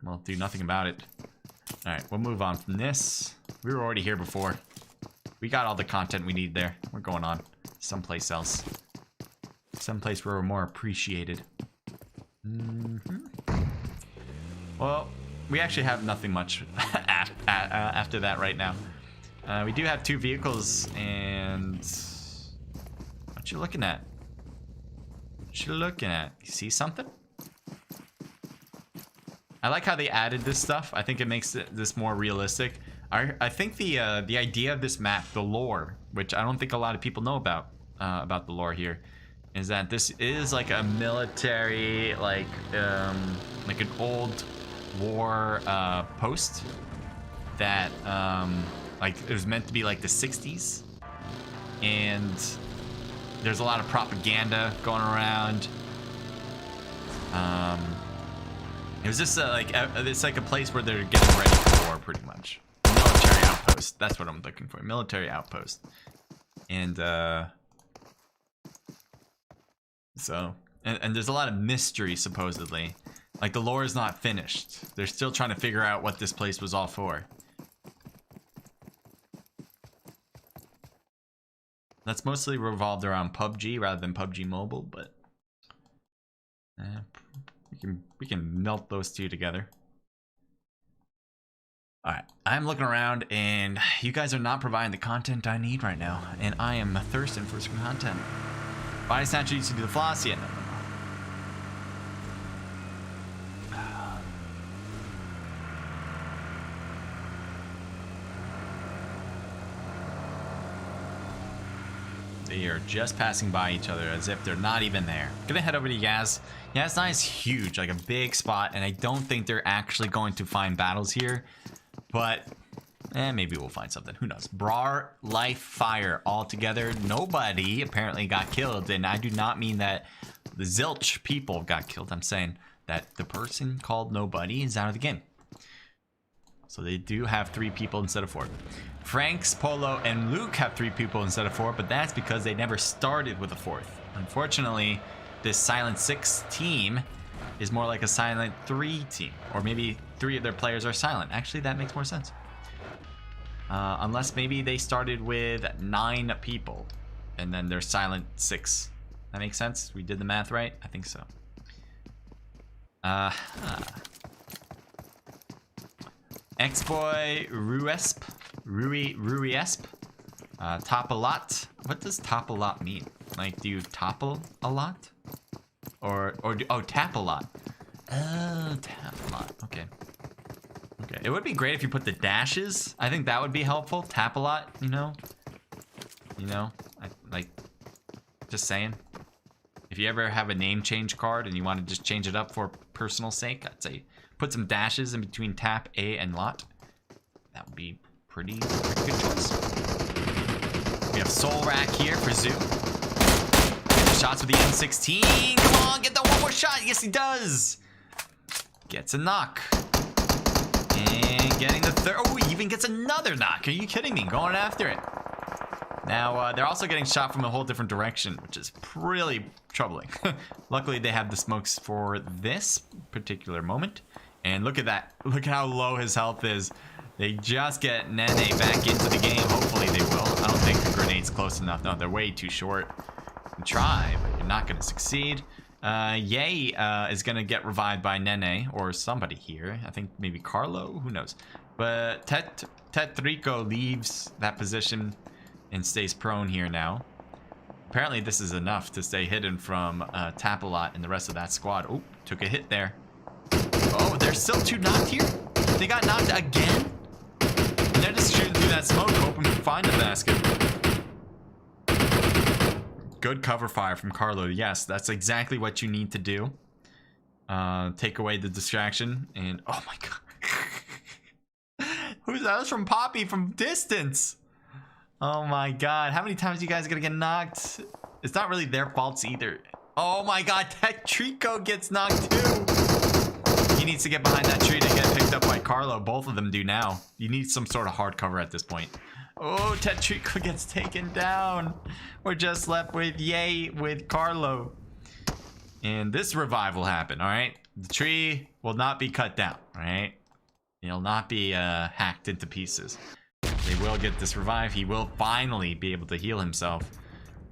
well, do nothing about it. Alright, we'll move on from this. We were already here before. We got all the content we need there. We're going on someplace else. Someplace where we're more appreciated. Well, we actually have nothing much after that right now. We do have 2 vehicles, and what you looking at? What you looking at? You see something? I like how they added this stuff. I think it makes this more realistic. I think the idea of this map, the lore, which I don't think a lot of people know about the lore here, is that this is like a military, like an old war post that like it was meant to be like the 60s, and there's a lot of propaganda going around. It was just it's like a place where they're getting ready for war, pretty much. Military outpost. That's what I'm looking for. Military outpost. And so there's a lot of mystery, supposedly. Like, the lore is not finished. They're still trying to figure out what this place was all for. That's mostly revolved around PUBG rather than PUBG Mobile, but we can melt those two together. All right, I'm looking around, and you guys are not providing the content I need right now, and I am thirsting for some content. Body snatcher used to do the floss yet? No. They are just passing by each other as if they're not even there. Gonna head over to Yaz. Yaz 9 is huge, like a big spot, and I don't think they're actually going to find battles here. But, maybe we'll find something. Who knows? Brar, Life, Fire, all together. Nobody apparently got killed, and I do not mean that the zilch people got killed. I'm saying that the person called Nobody is out of the game. So they do have 3 people instead of 4. Franks, Polo, and Luke have 3 people instead of 4, but that's because they never started with a 4th. Unfortunately, this Silent 6 team is more like a Silent 3 team. Or maybe 3 of their players are silent. Actually, that makes more sense. Unless maybe they started with 9 people, and then they're Silent 6. That makes sense? We did the math right? I think so. X-Boy Ruiesp. Top a lot. What does top a lot mean? Like, do you topple a lot? Or tap a lot. Oh, tap a lot. Okay. Okay. It would be great if you put the dashes. I think that would be helpful. Tap a lot, you know? Just saying. If you ever have a name change card and you want to just change it up for personal sake, I'd say put some dashes in between tap, A, and lot. That would be pretty good choice. We have Soul Rack here for Zoo. Shots with the M16. Come on, get that one more shot. Yes, he does. Gets a knock. And getting the 3rd. Oh, he even gets another knock. Are you kidding me? Going after it. Now, they're also getting shot from a whole different direction, which is really troubling. Luckily, they have the smokes for this particular moment. And look at that. Look at how low his health is. They just get Nene back into the game. Hopefully they will. I don't think the grenade's close enough. No, they're way too short. You can try, but you're not going to succeed. Yay is going to get revived by Nene or somebody here. I think maybe Carlo. Who knows? But Tetrico leaves that position and stays prone here now. Apparently this is enough to stay hidden from Tapalot and the rest of that squad. Oh, took a hit there. Oh, there's still 2 knocked here? They got knocked again? And they're just shooting through that smoke, hoping to find the basket. Good cover fire from Carlo. Yes, that's exactly what you need to do. Take away the distraction. And, oh my god. Who's that? Was from Poppy from distance. Oh my god. How many times are you guys gonna get knocked? It's not really their faults either. Oh my god. Tetrico gets knocked too. He needs to get behind that tree to get picked up by Carlo. Both of them do now. You need some sort of hard cover at this point. Oh, Tetrico gets taken down. We're just left with Yay with Carlo. And this revive will happen, alright? The tree will not be cut down, alright? It'll not be hacked into pieces. They will get this revive. He will finally be able to heal himself.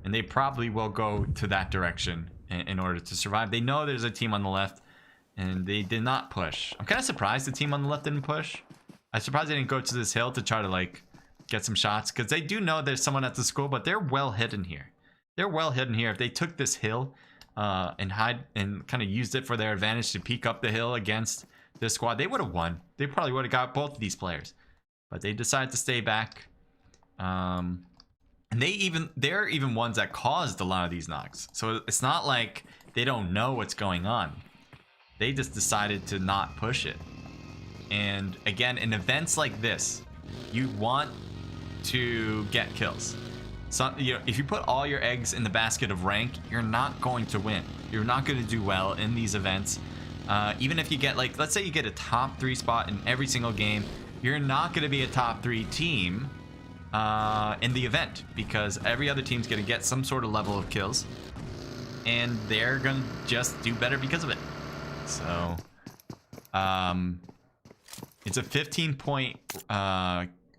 And they probably will go to that direction in order to survive. They know there's a team on the left, and they did not push. I'm kind of surprised the team on the left didn't push. I'm surprised they didn't go to this hill to try to, like, get some shots. Because they do know there's someone at the school, but they're well hidden here. They're well hidden here. If they took this hill and hide and kind of used it for their advantage to peek up the hill against this squad, they would have won. They probably would have got both of these players. But they decided to stay back. And they're even ones that caused a lot of these knocks. So it's not like they don't know what's going on. They just decided to not push it. And again, in events like this, you want to get kills. So, you know, if you put all your eggs in the basket of rank, you're not going to win. You're not going to do well in these events. Even if you get, like, let's say you get a top 3 spot in every single game, you're not going to be a top 3 team in the event, because every other team's going to get some sort of level of kills, and they're going to just do better because of it. So it's a 15-point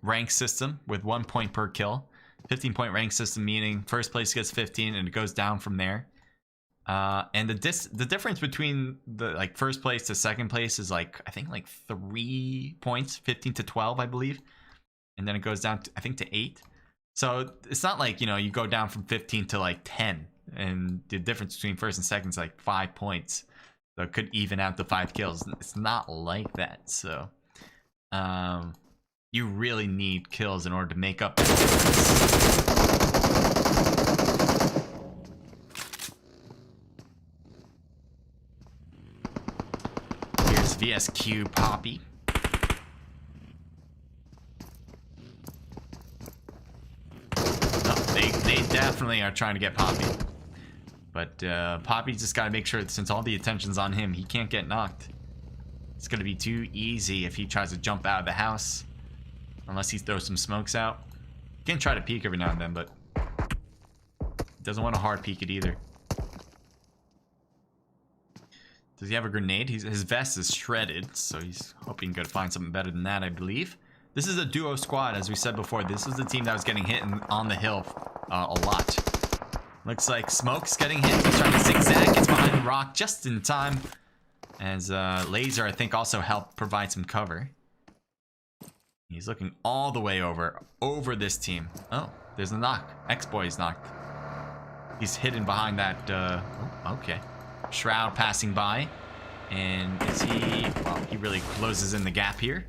rank system with 1 point per kill. 15-point rank system meaning first place gets 15 and it goes down from there. And the difference between the, like, first place to second place is, like, I think like 3 points, 15 to 12, I believe. And then it goes down to, I think, to 8. So it's not like, you know, you go down from 15 to like 10, and the difference between first and second is like 5 points. So it could even out the 5 kills. It's not like that. So you really need kills in order to make up the difference. Here's VSQ Poppy. They definitely are trying to get Poppy. But Poppy just got to make sure that since all the attention's on him, he can't get knocked. It's going to be too easy if he tries to jump out of the house. Unless he throws some smokes out. He can try to peek every now and then, but doesn't want to hard peek it either. Does he have a grenade? His vest is shredded, so he's hoping to find something better than that, I believe. This is a duo squad, as we said before. This is the team that was getting hit on the hill a lot. Looks like Smoke's getting hit. He's trying to zigzag. Gets behind the rock just in time. As Laser, I think, also helped provide some cover. He's looking all the way over this team. Oh, there's a knock. X-Boy's knocked. He's hidden behind that, oh, okay. Shroud passing by. And is he... Well, he really closes in the gap here.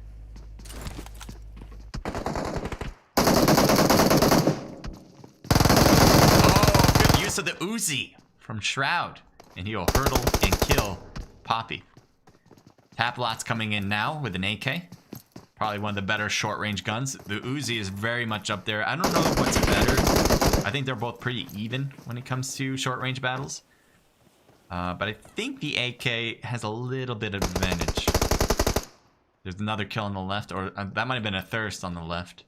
Oh, good use of the Uzi from Shroud. And he'll hurdle and kill Poppy. Taplot's coming in now with an AK. Probably one of the better short-range guns. The Uzi is very much up there. I don't know what's better. I think they're both pretty even when it comes to short-range battles. But I think the AK has a little bit of advantage. There's another kill on the left, or that might have been a thirst on the left.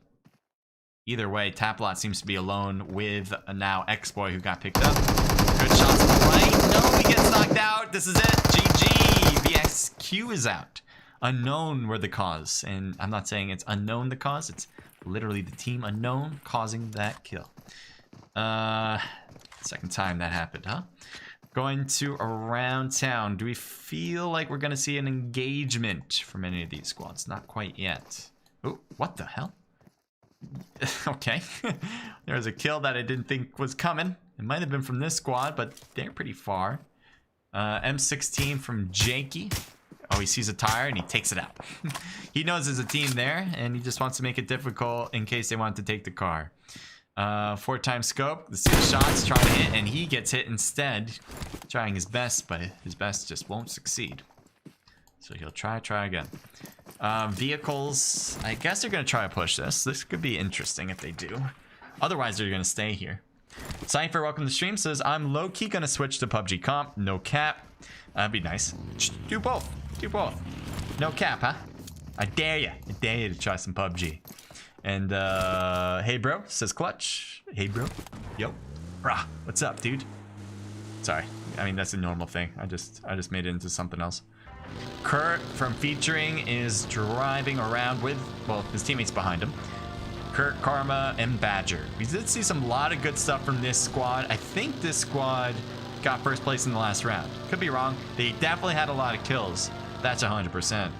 Either way, Taplot seems to be alone with now X-Boy, who got picked up. Good shots on the right. No, he gets knocked out. This is it. GG. The XQ is out. Unknown were the cause, and I'm not saying it's unknown the cause, it's literally the team unknown causing that kill. Second time that happened, huh? Going to around town. Do we feel like we're gonna see an engagement from any of these squads? Not quite yet. Oh, what the hell? Okay. There was a kill that I didn't think was coming. It might have been from this squad, but they're pretty far. M16 from Jakey. Oh, he sees a tire and he takes it out. He knows there's a team there and he just wants to make it difficult in case they want to take the car. 4x scope. The 6 shots trying to hit and he gets hit instead. Trying his best, but his best just won't succeed. So he'll try again. Vehicles. I guess they're going to try to push this. This could be interesting if they do. Otherwise, they're going to stay here. Cypher, welcome to the stream. Says, I'm low-key going to switch to PUBG comp. No cap. That'd be nice. Do both. Do both. No cap, huh? I dare you. I dare you to try some PUBG. And, hey, bro. Says Clutch. Hey, bro. Yo. Rah. What's up, dude? Sorry. I mean, that's a normal thing. I just made it into something else. Kurt from Featuring is driving around with, well, his teammates behind him. Kurt, Karma, and Badger. We did see some lot of good stuff from this squad. I think this squad got first place in the last round. Could be wrong. They definitely had a lot of kills. That's 100%.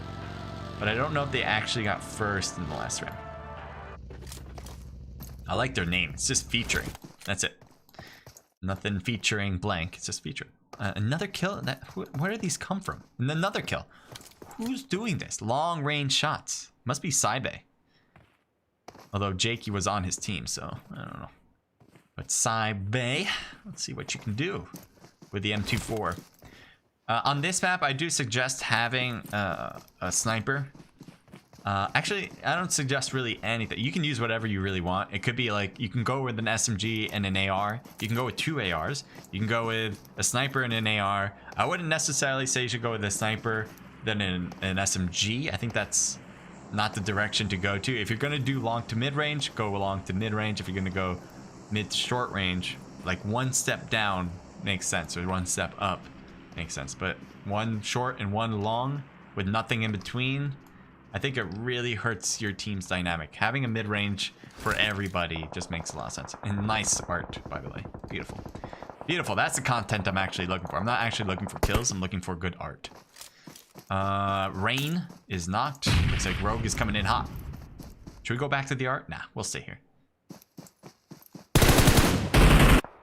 But I don't know if they actually got first in the last round. I like their name. It's just featuring. That's it. Nothing featuring blank. It's just featuring. Another kill? Where do these come from? And another kill. Who's doing this? Long range shots. Must be Saibe. Although Jakey was on his team, so I don't know. But Saibe, let's see what you can do with the M24. On this map, I do suggest having a sniper. Actually, I don't suggest really anything. You can use whatever you really want. It could be like, you can go with an SMG and an AR. You can go with 2 ARs. You can go with a sniper and an AR. I wouldn't necessarily say you should go with a sniper than an SMG. I think that's not the direction to go to. If you're going to do long to mid range, go long to mid range. If you're going to go mid to short range, like one step down makes sense, or one step up makes sense. But one short and one long with nothing in between, I think it really hurts your team's dynamic. Having a mid range for everybody just makes a lot of sense. And nice art, by the way. Beautiful. Beautiful. That's the content I'm actually looking for. I'm not actually looking for kills. I'm looking for good art. Rain is knocked. Looks like Rogue is coming in hot. Should we go back to the art? Nah, we'll stay here.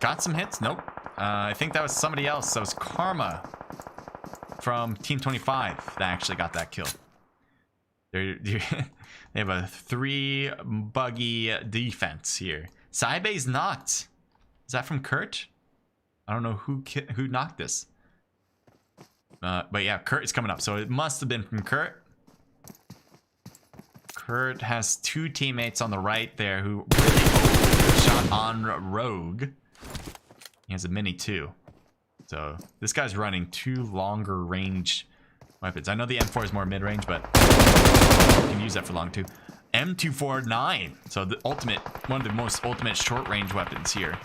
Got some hits? Nope. I think that was somebody else. That was Karma from Team 25 that actually got that kill. They have a 3 buggy defense here. Saibe's knocked. Is that from Kurt? I don't know who knocked this. But yeah, Kurt is coming up. So it must have been from Kurt. Kurt has 2 teammates on the right there who really shot on Rogue. He has a mini too. So this guy's running 2 longer range weapons. I know the M4 is more mid-range, but you can use that for long too. M249. So the ultimate, one of the most ultimate short-range weapons here.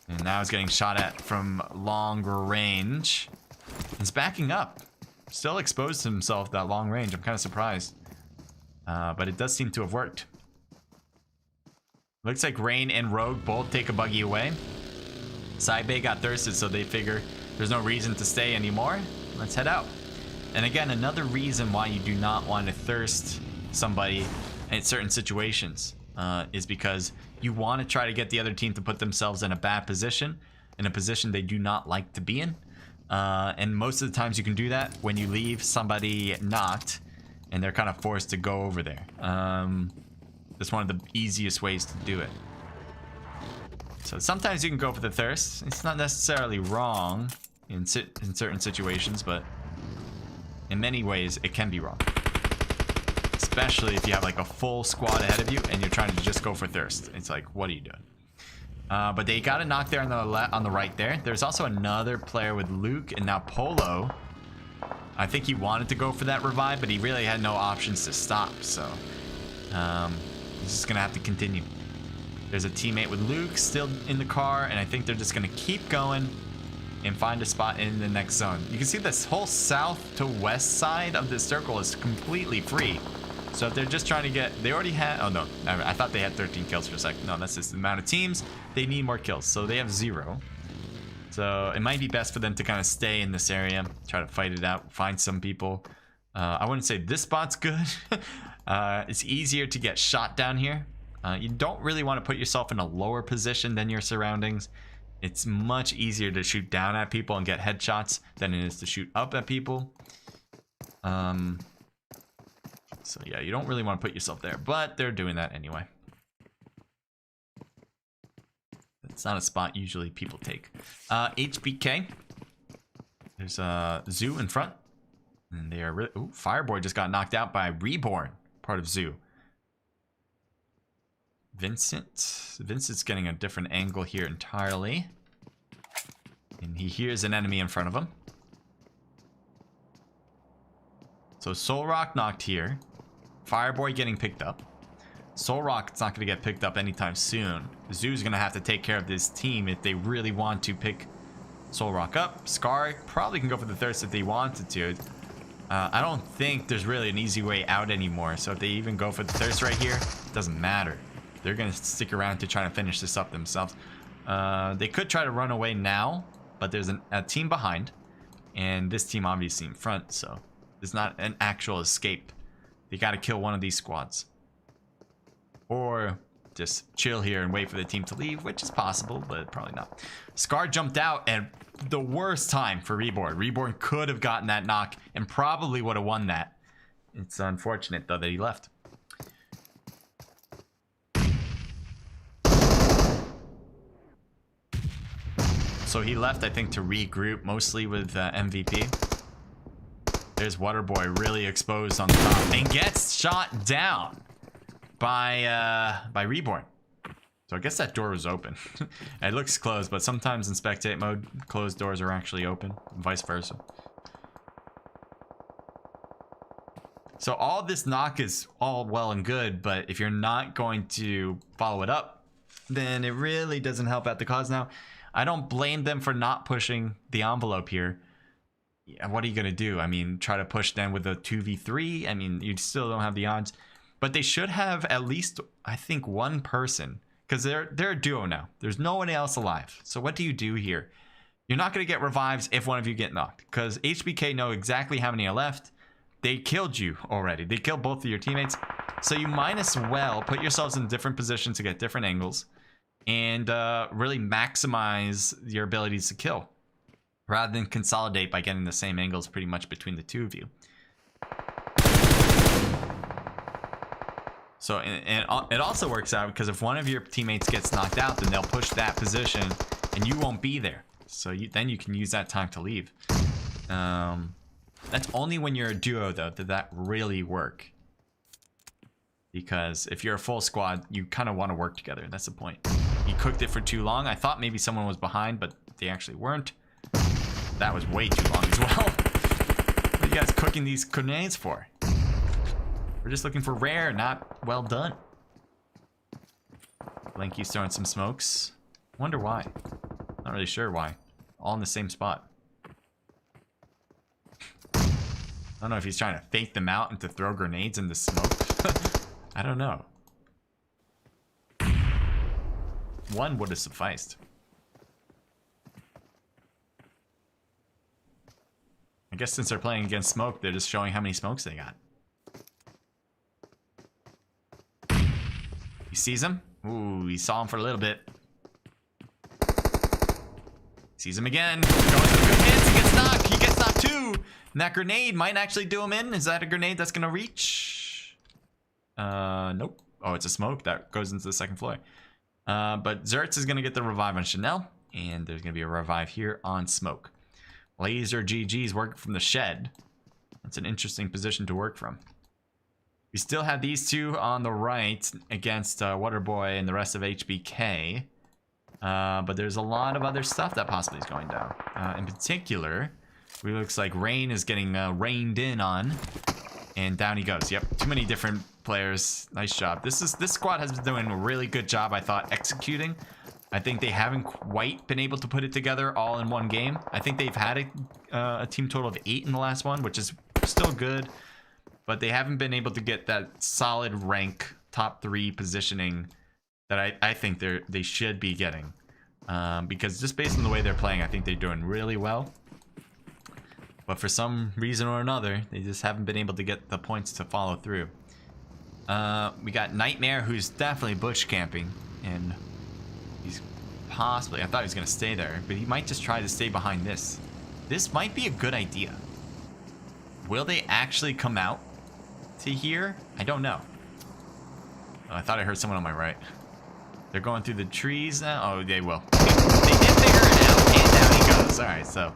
And now he's getting shot at from longer range. He's backing up. Still exposed to himself that long range. I'm kind of surprised. But it does seem to have worked. Looks like Rain and Rogue both take a buggy away. Saibe got thirsted, so they figure there's no reason to stay anymore. Let's head out. And again, another reason why you do not want to thirst somebody in certain situations is because you want to try to get the other team to put themselves in a bad position, in a position they do not like to be in. And most of the times you can do that when you leave somebody knocked and they're kind of forced to go over there. That's one of the easiest ways to do it. So sometimes you can go for the thirst. It's not necessarily wrong in certain situations, but in many ways it can be wrong. Especially if you have like a full squad ahead of you and you're trying to just go for thirst. It's like, what are you doing? But they got a knock there on the right there. There's also another player with Luke and now Polo. I think he wanted to go for that revive, but he really had no options to stop. So he's just gonna have to continue. There's a teammate with Luke still in the car, and I think they're just gonna keep going and find a spot in the next zone. You can see this whole south to west side of this circle is completely free. So if they're just trying to get, they already had, oh no, I thought they had 13 kills for a second. No, that's just the amount of teams. They need more kills, so they have 0. So it might be best for them to kind of stay in this area, try to fight it out, find some people. I wouldn't say this spot's good. It's easier to get shot down here. You don't really want to put yourself in a lower position than your surroundings. It's much easier to shoot down at people and get headshots than it is to shoot up at people. So yeah, you don't really want to put yourself there, but they're doing that anyway. It's not a spot usually people take. HBK. There's a Zoo in front. And they are really... Ooh, Fireboy just got knocked out by Reborn, part of Zoo. Vincent's getting a different angle here entirely. And he hears an enemy in front of him. So Solrock knocked here. Fireboy getting picked up. Solrock's not going to get picked up anytime soon. Zoo's going to have to take care of this team if they really want to pick Solrock up. Scar probably can go for the thirst if they wanted to. I don't think there's really an easy way out anymore. So if they even go for the thirst right here, it doesn't matter. They're going to stick around to try to finish this up themselves. They could try to run away now, but there's a team behind. And this team obviously in front, so it's not an actual escape. They got to kill one of these squads. Or just chill here and wait for the team to leave, which is possible, but probably not. Scar jumped out at the worst time for Reborn. Reborn could have gotten that knock and probably would have won that. It's unfortunate, though, that he left. So he left, I think, to regroup, mostly with MVP. There's Waterboy really exposed on the top and gets shot down by Reborn. So I guess that door was open. It looks closed, but sometimes in spectate mode, closed doors are actually open, and vice versa. So all this knock is all well and good, but if you're not going to follow it up, then it really doesn't help out the cause. Now, I don't blame them for not pushing the envelope here. Yeah, what are you going to do? I mean, try to push them with a 2v3? I mean, you still don't have the odds. But they should have at least, I think, one person. Because they're a duo now. There's no one else alive. So what do you do here? You're not going to get revives if one of you get knocked. Because HBK know exactly how many are left. They killed you already. They killed both of your teammates. So you might as well put yourselves in different positions to get different angles. And really maximize your abilities to kill, rather than consolidate by getting the same angles pretty much between the two of you. So and it also works out because if one of your teammates gets knocked out, then they'll push that position and you won't be there. So then you can use that time to leave. That's only when you're a duo, though, that really work. Because if you're a full squad, you kind of want to work together. That's the point. He cooked it for too long. I thought maybe someone was behind, but they actually weren't. That was way too long as well. What are you guys cooking these grenades for? We're just looking for rare, not well done. Blanky's throwing some smokes. Wonder why. Not really sure why. All in the same spot. I don't know if he's trying to fake them out and to throw grenades in the smoke. I don't know. One would have sufficed. I guess since they're playing against smoke, they're just showing how many smokes they got. He sees him. Ooh, he saw him for a little bit. Sees him again. Going for good hits. He gets knocked. He gets knocked too. And that grenade might actually do him in. Is that a grenade that's going to reach? Nope. Oh, it's a smoke that goes into the second floor. But Zertz is going to get the revive on Chanel. And there's going to be a revive here on Smoke. Laser GG's working from the shed. That's an interesting position to work from. We still have these two on the right against Waterboy and the rest of HBK. But there's a lot of other stuff that possibly is going down. In particular, it looks like Rain is getting rained in on. And down he goes. Yep, too many different players. Nice job. This squad has been doing a really good job, I thought, executing. I think they haven't quite been able to put it together all in one game. I think they've had a team total of 8 in the last one, which is still good. But they haven't been able to get that solid rank, top 3 positioning that I think they should be getting. Because just based on the way they're playing, I think they're doing really well. But for some reason or another, they just haven't been able to get the points to follow through. We got Nightmare, who's definitely bush camping. And he's possibly, I thought he was going to stay there, but he might just try to stay behind this. This might be a good idea. Will they actually come out to here? I don't know. Oh, I thought I heard someone on my right. They're going through the trees now. Oh, they will. They did figure it out, and down he goes. All right, so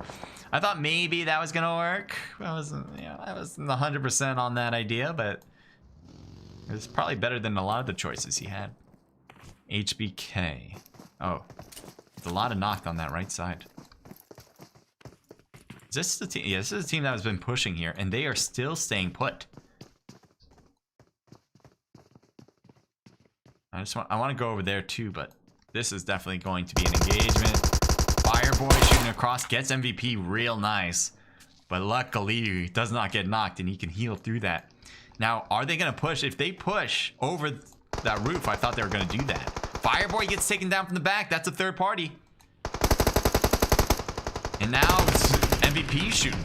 I thought maybe that was gonna work. I wasn't 100% on that idea, but it was probably better than a lot of the choices he had. HBK. Oh, there's a lot of knock on that right side. Is this the team? Yeah, this is the team that has been pushing here, and they are still staying put. I want to go over there too, but this is definitely going to be an engagement. Fireboy shooting across, gets MVP real nice. But luckily, he does not get knocked, and he can heal through that. Now, are they going to push? If they push over that roof, I thought they were going to do that. Fireboy gets taken down from the back. That's a third party. And now it's MVP shooting.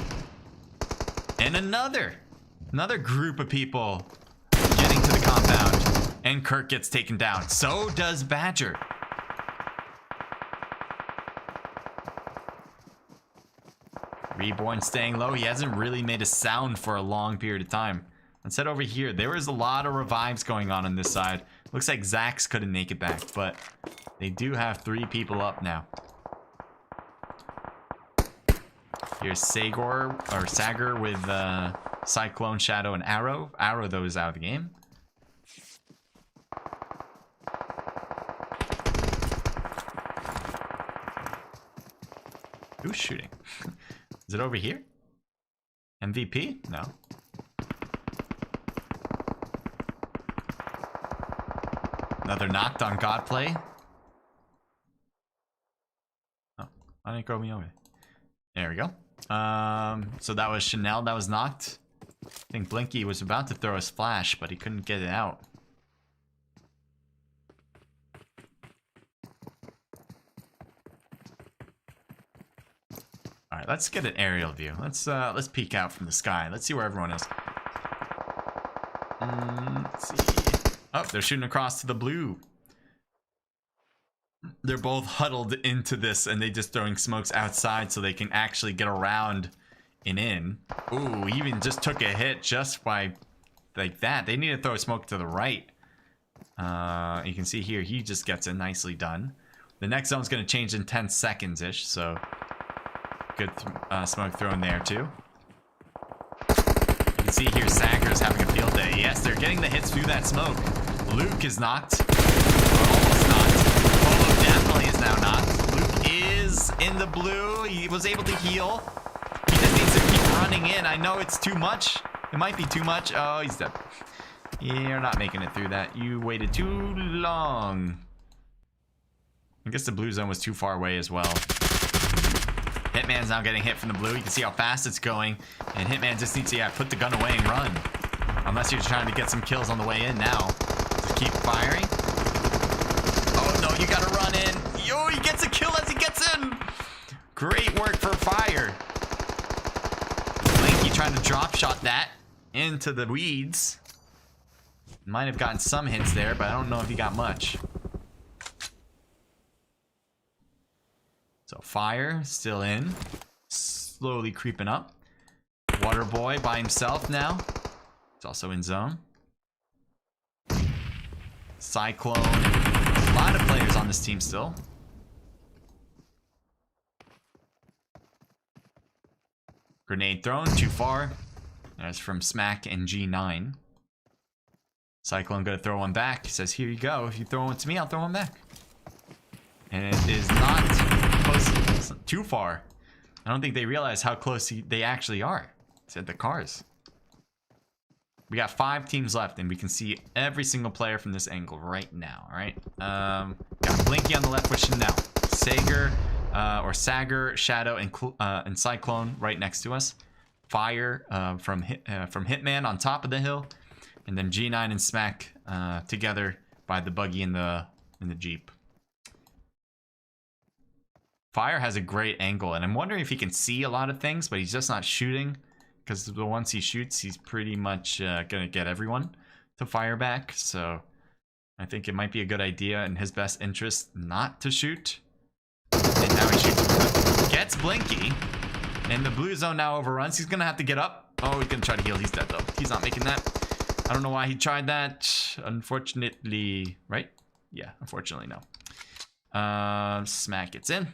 And another group of people getting to the compound. And Kirk gets taken down. So does Badger. Reborn staying low. He hasn't really made a sound for a long period of time. Let's head over here. There was a lot of revives going on this side. Looks like Zax couldn't make it back, but they do have 3 people up now. Here's Sagar with Cyclone, Shadow, and Arrow. Arrow, though, is out of the game. Who's shooting? Is it over here? MVP? No. Another knocked on Godplay. Oh, why didn't it go me over? There we go. So that was Chanel that was knocked. I think Blinky was about to throw his flash, but he couldn't get it out. All right, let's get an aerial view. Let's peek out from the sky. Let's see where everyone is. Let's see. Oh, they're shooting across to the blue. They're both huddled into this, and they just throwing smokes outside so they can actually get around and in. Ooh, even just took a hit just by like that. They need to throw a smoke to the right. You can see here, he just gets it nicely done. The next zone's going to change in 10 seconds-ish, so good smoke thrown there too. You can see here Sagar's having a field day. Yes, they're getting the hits through that smoke. Luke is knocked. Or almost knocked. Polo definitely is now knocked. Luke is in the blue. He was able to heal. He just needs to keep running in. I know it's too much. It might be too much. Oh, he's dead. You're not making it through that. You waited too long. I guess the blue zone was too far away as well. Hitman's now getting hit from the blue. You can see how fast it's going. And Hitman just needs to put the gun away and run. Unless you're trying to get some kills on the way in now. Just keep firing. Oh no, you gotta run in. Yo, he gets a kill as he gets in. Great work for Fire. Blinky trying to drop shot that into the weeds. Might have gotten some hits there, but I don't know if he got much. So Fire still in, slowly creeping up. Waterboy by himself now. He's also in zone. Cyclone. A lot of players on this team still. Grenade thrown too far. That's from Smack and G9. Cyclone gonna throw one back. He says, here you go. If you throw one to me, I'll throw one back. And it is not close, too far. I don't think they realize how close they actually are. It's at the cars. We got 5 teams left, and we can see every single player from this angle right now. All right. Got Blinky on the left with Chanel, Sagar, Shadow, and Cyclone right next to us. Fire from Hitman on top of the hill, and then G9 and Smack together by the buggy in the Jeep. Fire has a great angle, and I'm wondering if he can see a lot of things, but he's just not shooting, because once he shoots, he's pretty much gonna get everyone to fire back. So I think it might be a good idea in his best interest not to shoot. And now he shoots, gets Blinky, and the blue zone now overruns. He's gonna have to get up. Oh, he's gonna try to heal. He's dead though. He's not making that. I don't know why he tried that. Unfortunately, right? Yeah, unfortunately no. Smack gets in.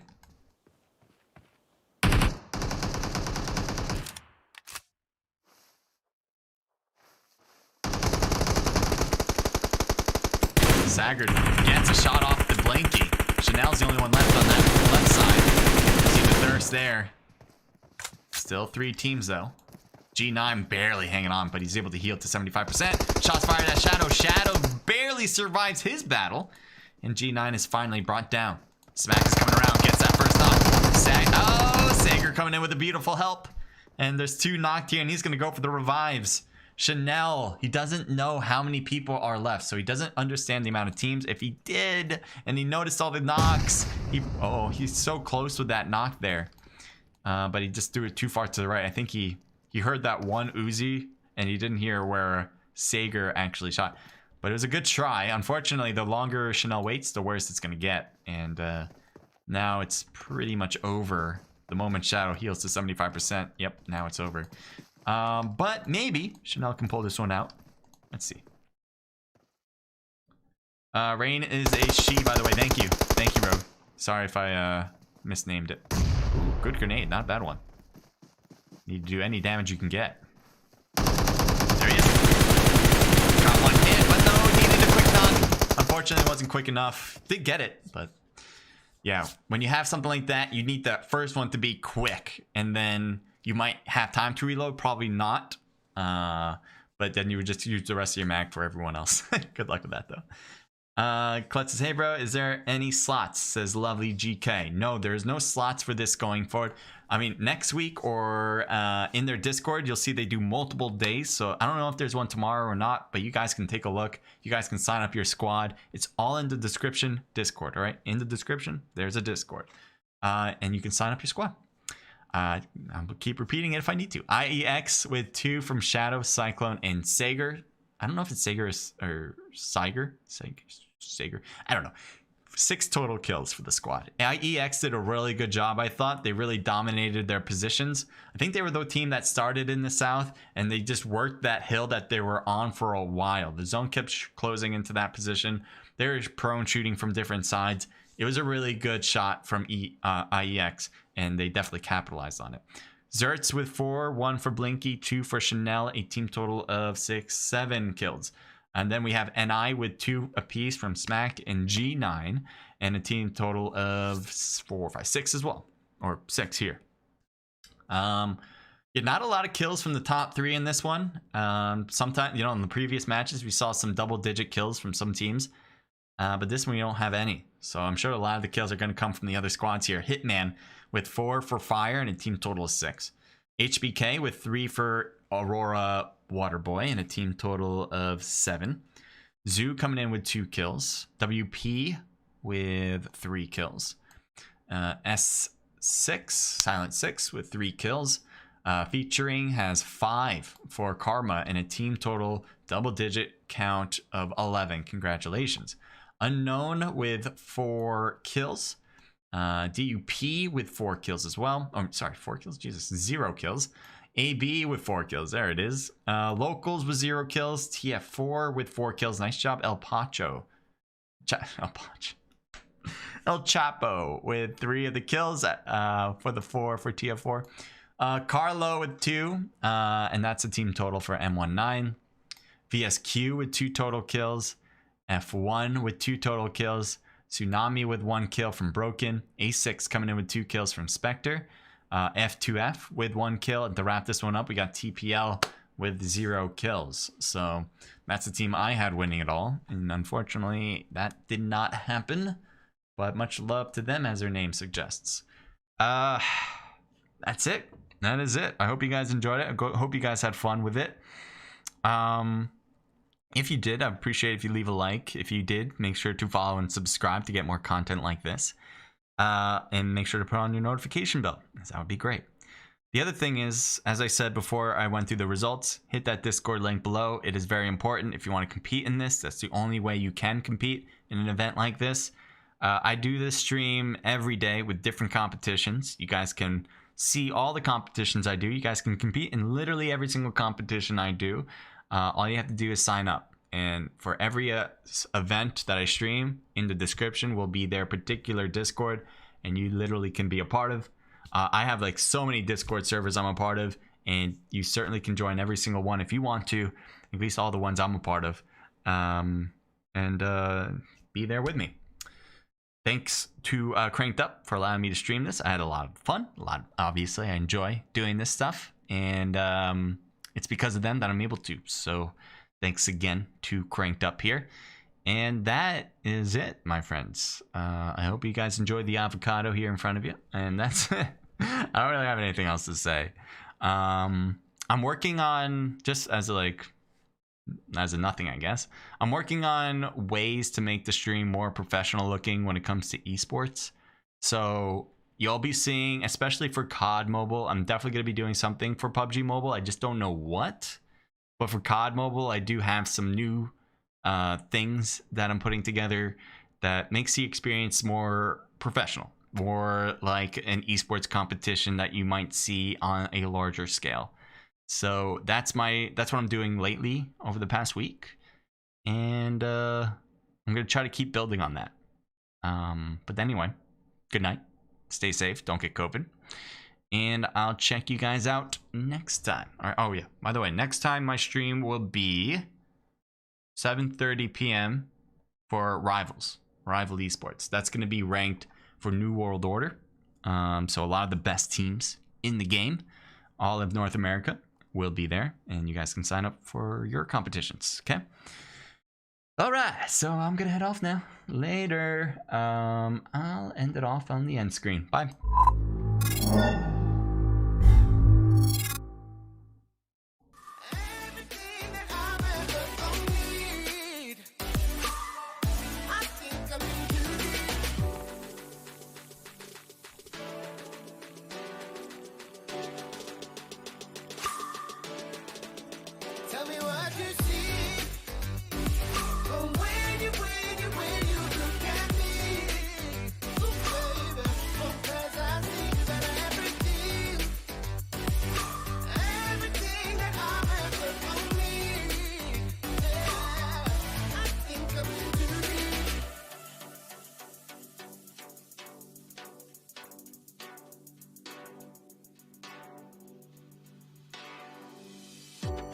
Sagar gets a shot off the Blinky. Chanel's the only one left on that left side. See the thirst there. Still 3 teams though. G9 barely hanging on, but he's able to heal to 75%. Shots fired at Shadow. Shadow barely survives his battle. And G9 is finally brought down. Smack is coming around, gets that first knock. Sagar coming in with a beautiful help. And there's 2 knocked here, and he's going to go for the revives. Chanel, he doesn't know how many people are left, so he doesn't understand the amount of teams. If he did, and he noticed all the knocks, he's so close with that knock there. But he just threw it too far to the right. I think he heard that one Uzi, and he didn't hear where Sager actually shot. But it was a good try. Unfortunately, the longer Chanel waits, the worse it's going to get. And now it's pretty much over. The moment Shadow heals to 75%. Yep, now it's over. But maybe Chanel can pull this one out. Let's see. Rain is a she, by the way. Thank you. Thank you, bro. Sorry if I misnamed it. Ooh, good grenade. Not a bad one. Need to do any damage you can get. There he is. Got one hit, but no, needed a quick knock. Unfortunately, it wasn't quick enough. Did get it, but yeah, when you have something like that, you need that first one to be quick, and then you might have time to reload, probably not. But then you would just use the rest of your mag for everyone else. Good luck with that, though. Klutz says, hey, bro, is there any slots? Says Lovely GK. No, there's no slots for this going forward. I mean, next week or in their Discord, you'll see they do multiple days. So I don't know if there's one tomorrow or not, but you guys can take a look. You guys can sign up your squad. It's all in the description, Discord, all right? In the description, there's a Discord. And you can sign up your squad. I'll keep repeating it if I need to. IEX with 2 from Shadow, Cyclone, and Sager. I don't know if it's Sager or Sager. Sager. I don't know. 6 total kills for the squad. IEX did a really good job, I thought. They really dominated their positions. I think they were the team that started in the south, and they just worked that hill that they were on for a while. The zone kept closing into that position. They were prone shooting from different sides. It was a really good shot from IEX, and they definitely capitalized on it. Zertz with 4, 1 for Blinky, 2 for Chanel, a team total of 7 kills. And then we have NI with 2 apiece from Smack and G9, and a team total of 4, 5, 6 as well, or 6 here. Yeah, not a lot of kills from the top 3 in this one. Sometimes, in the previous matches, we saw some double-digit kills from some teams, but this one we don't have any. So I'm sure a lot of the kills are going to come from the other squads here. Hitman with 4 for Fire and a team total of 6. HBK with 3 for Aurora Waterboy and a team total of 7. Zoo coming in with 2 kills. WP with 3 kills. S6, Silent 6 with 3 kills. Featuring has 5 for Karma and a team total double-digit count of 11. Congratulations. Unknown with 4 kills. DUP with 4 kills as well. Oh, sorry, 4 kills? Jesus, 0 kills. AB with 4 kills. There it is. Locals with 0 kills. TF4 with 4 kills. Nice job, El Pacho. El Chapo with 3 of the kills for the 4 for TF4. Carlo with 2, and that's a team total for M19. VSQ with 2 total kills. F1 with 2 total kills. Tsunami with 1 kill from Broken. A6 coming in with 2 kills from Spectre. F2F with 1 kill. And to wrap this one up, we got TPL with 0 kills. So that's the team I had winning it all. And unfortunately, that did not happen. But much love to them, as their name suggests. That's it. That is it. I hope you guys enjoyed it. I hope you guys had fun with it. If you did, I'd appreciate if you leave a like. If you did, make sure to follow and subscribe to get more content like this. And make sure to put on your notification bell, because that would be great. The other thing is, as I said before I went through the results, hit that Discord link below. It is very important if you want to compete in this. That's the only way you can compete in an event like this. I do this stream every day with different competitions. You guys can see all the competitions I do. You guys can compete in literally every single competition I do. All you have to do is sign up. And for every event that I stream, in the description will be their particular Discord, and you literally can be a part of. I have like so many Discord servers I'm a part of, and you certainly can join every single one if you want to, at least all the ones I'm a part of, and be there with me. Thanks to CrankedUp for allowing me to stream this. I had a lot of fun. Obviously, I enjoy doing this stuff, and it's because of them that I'm able to. So thanks again to CrankedUp here. And that is it, my friends. I hope you guys enjoyed the avocado here in front of you. And that's it. I don't really have anything else to say. I'm working on, just as a nothing, I guess. I'm working on ways to make the stream more professional looking when it comes to esports. So you'll be seeing, especially for COD Mobile, I'm definitely going to be doing something for PUBG Mobile. I just don't know what. But for COD Mobile, I do have some new things that I'm putting together that makes the experience more professional, more like an esports competition that you might see on a larger scale. So that's what I'm doing lately over the past week, and I'm gonna try to keep building on that. But anyway, good night, stay safe, don't get COVID, and I'll check you guys out next time. All right. Oh yeah, by the way, next time my stream will be 7:30 p.m. for Rival Esports. That's gonna be ranked for New World Order. So a lot of the best teams in the game, all of North America, will be there, and you guys can sign up for your competitions. Okay. All right. So I'm gonna head off now. Later. I'll end it off on the end screen. Bye.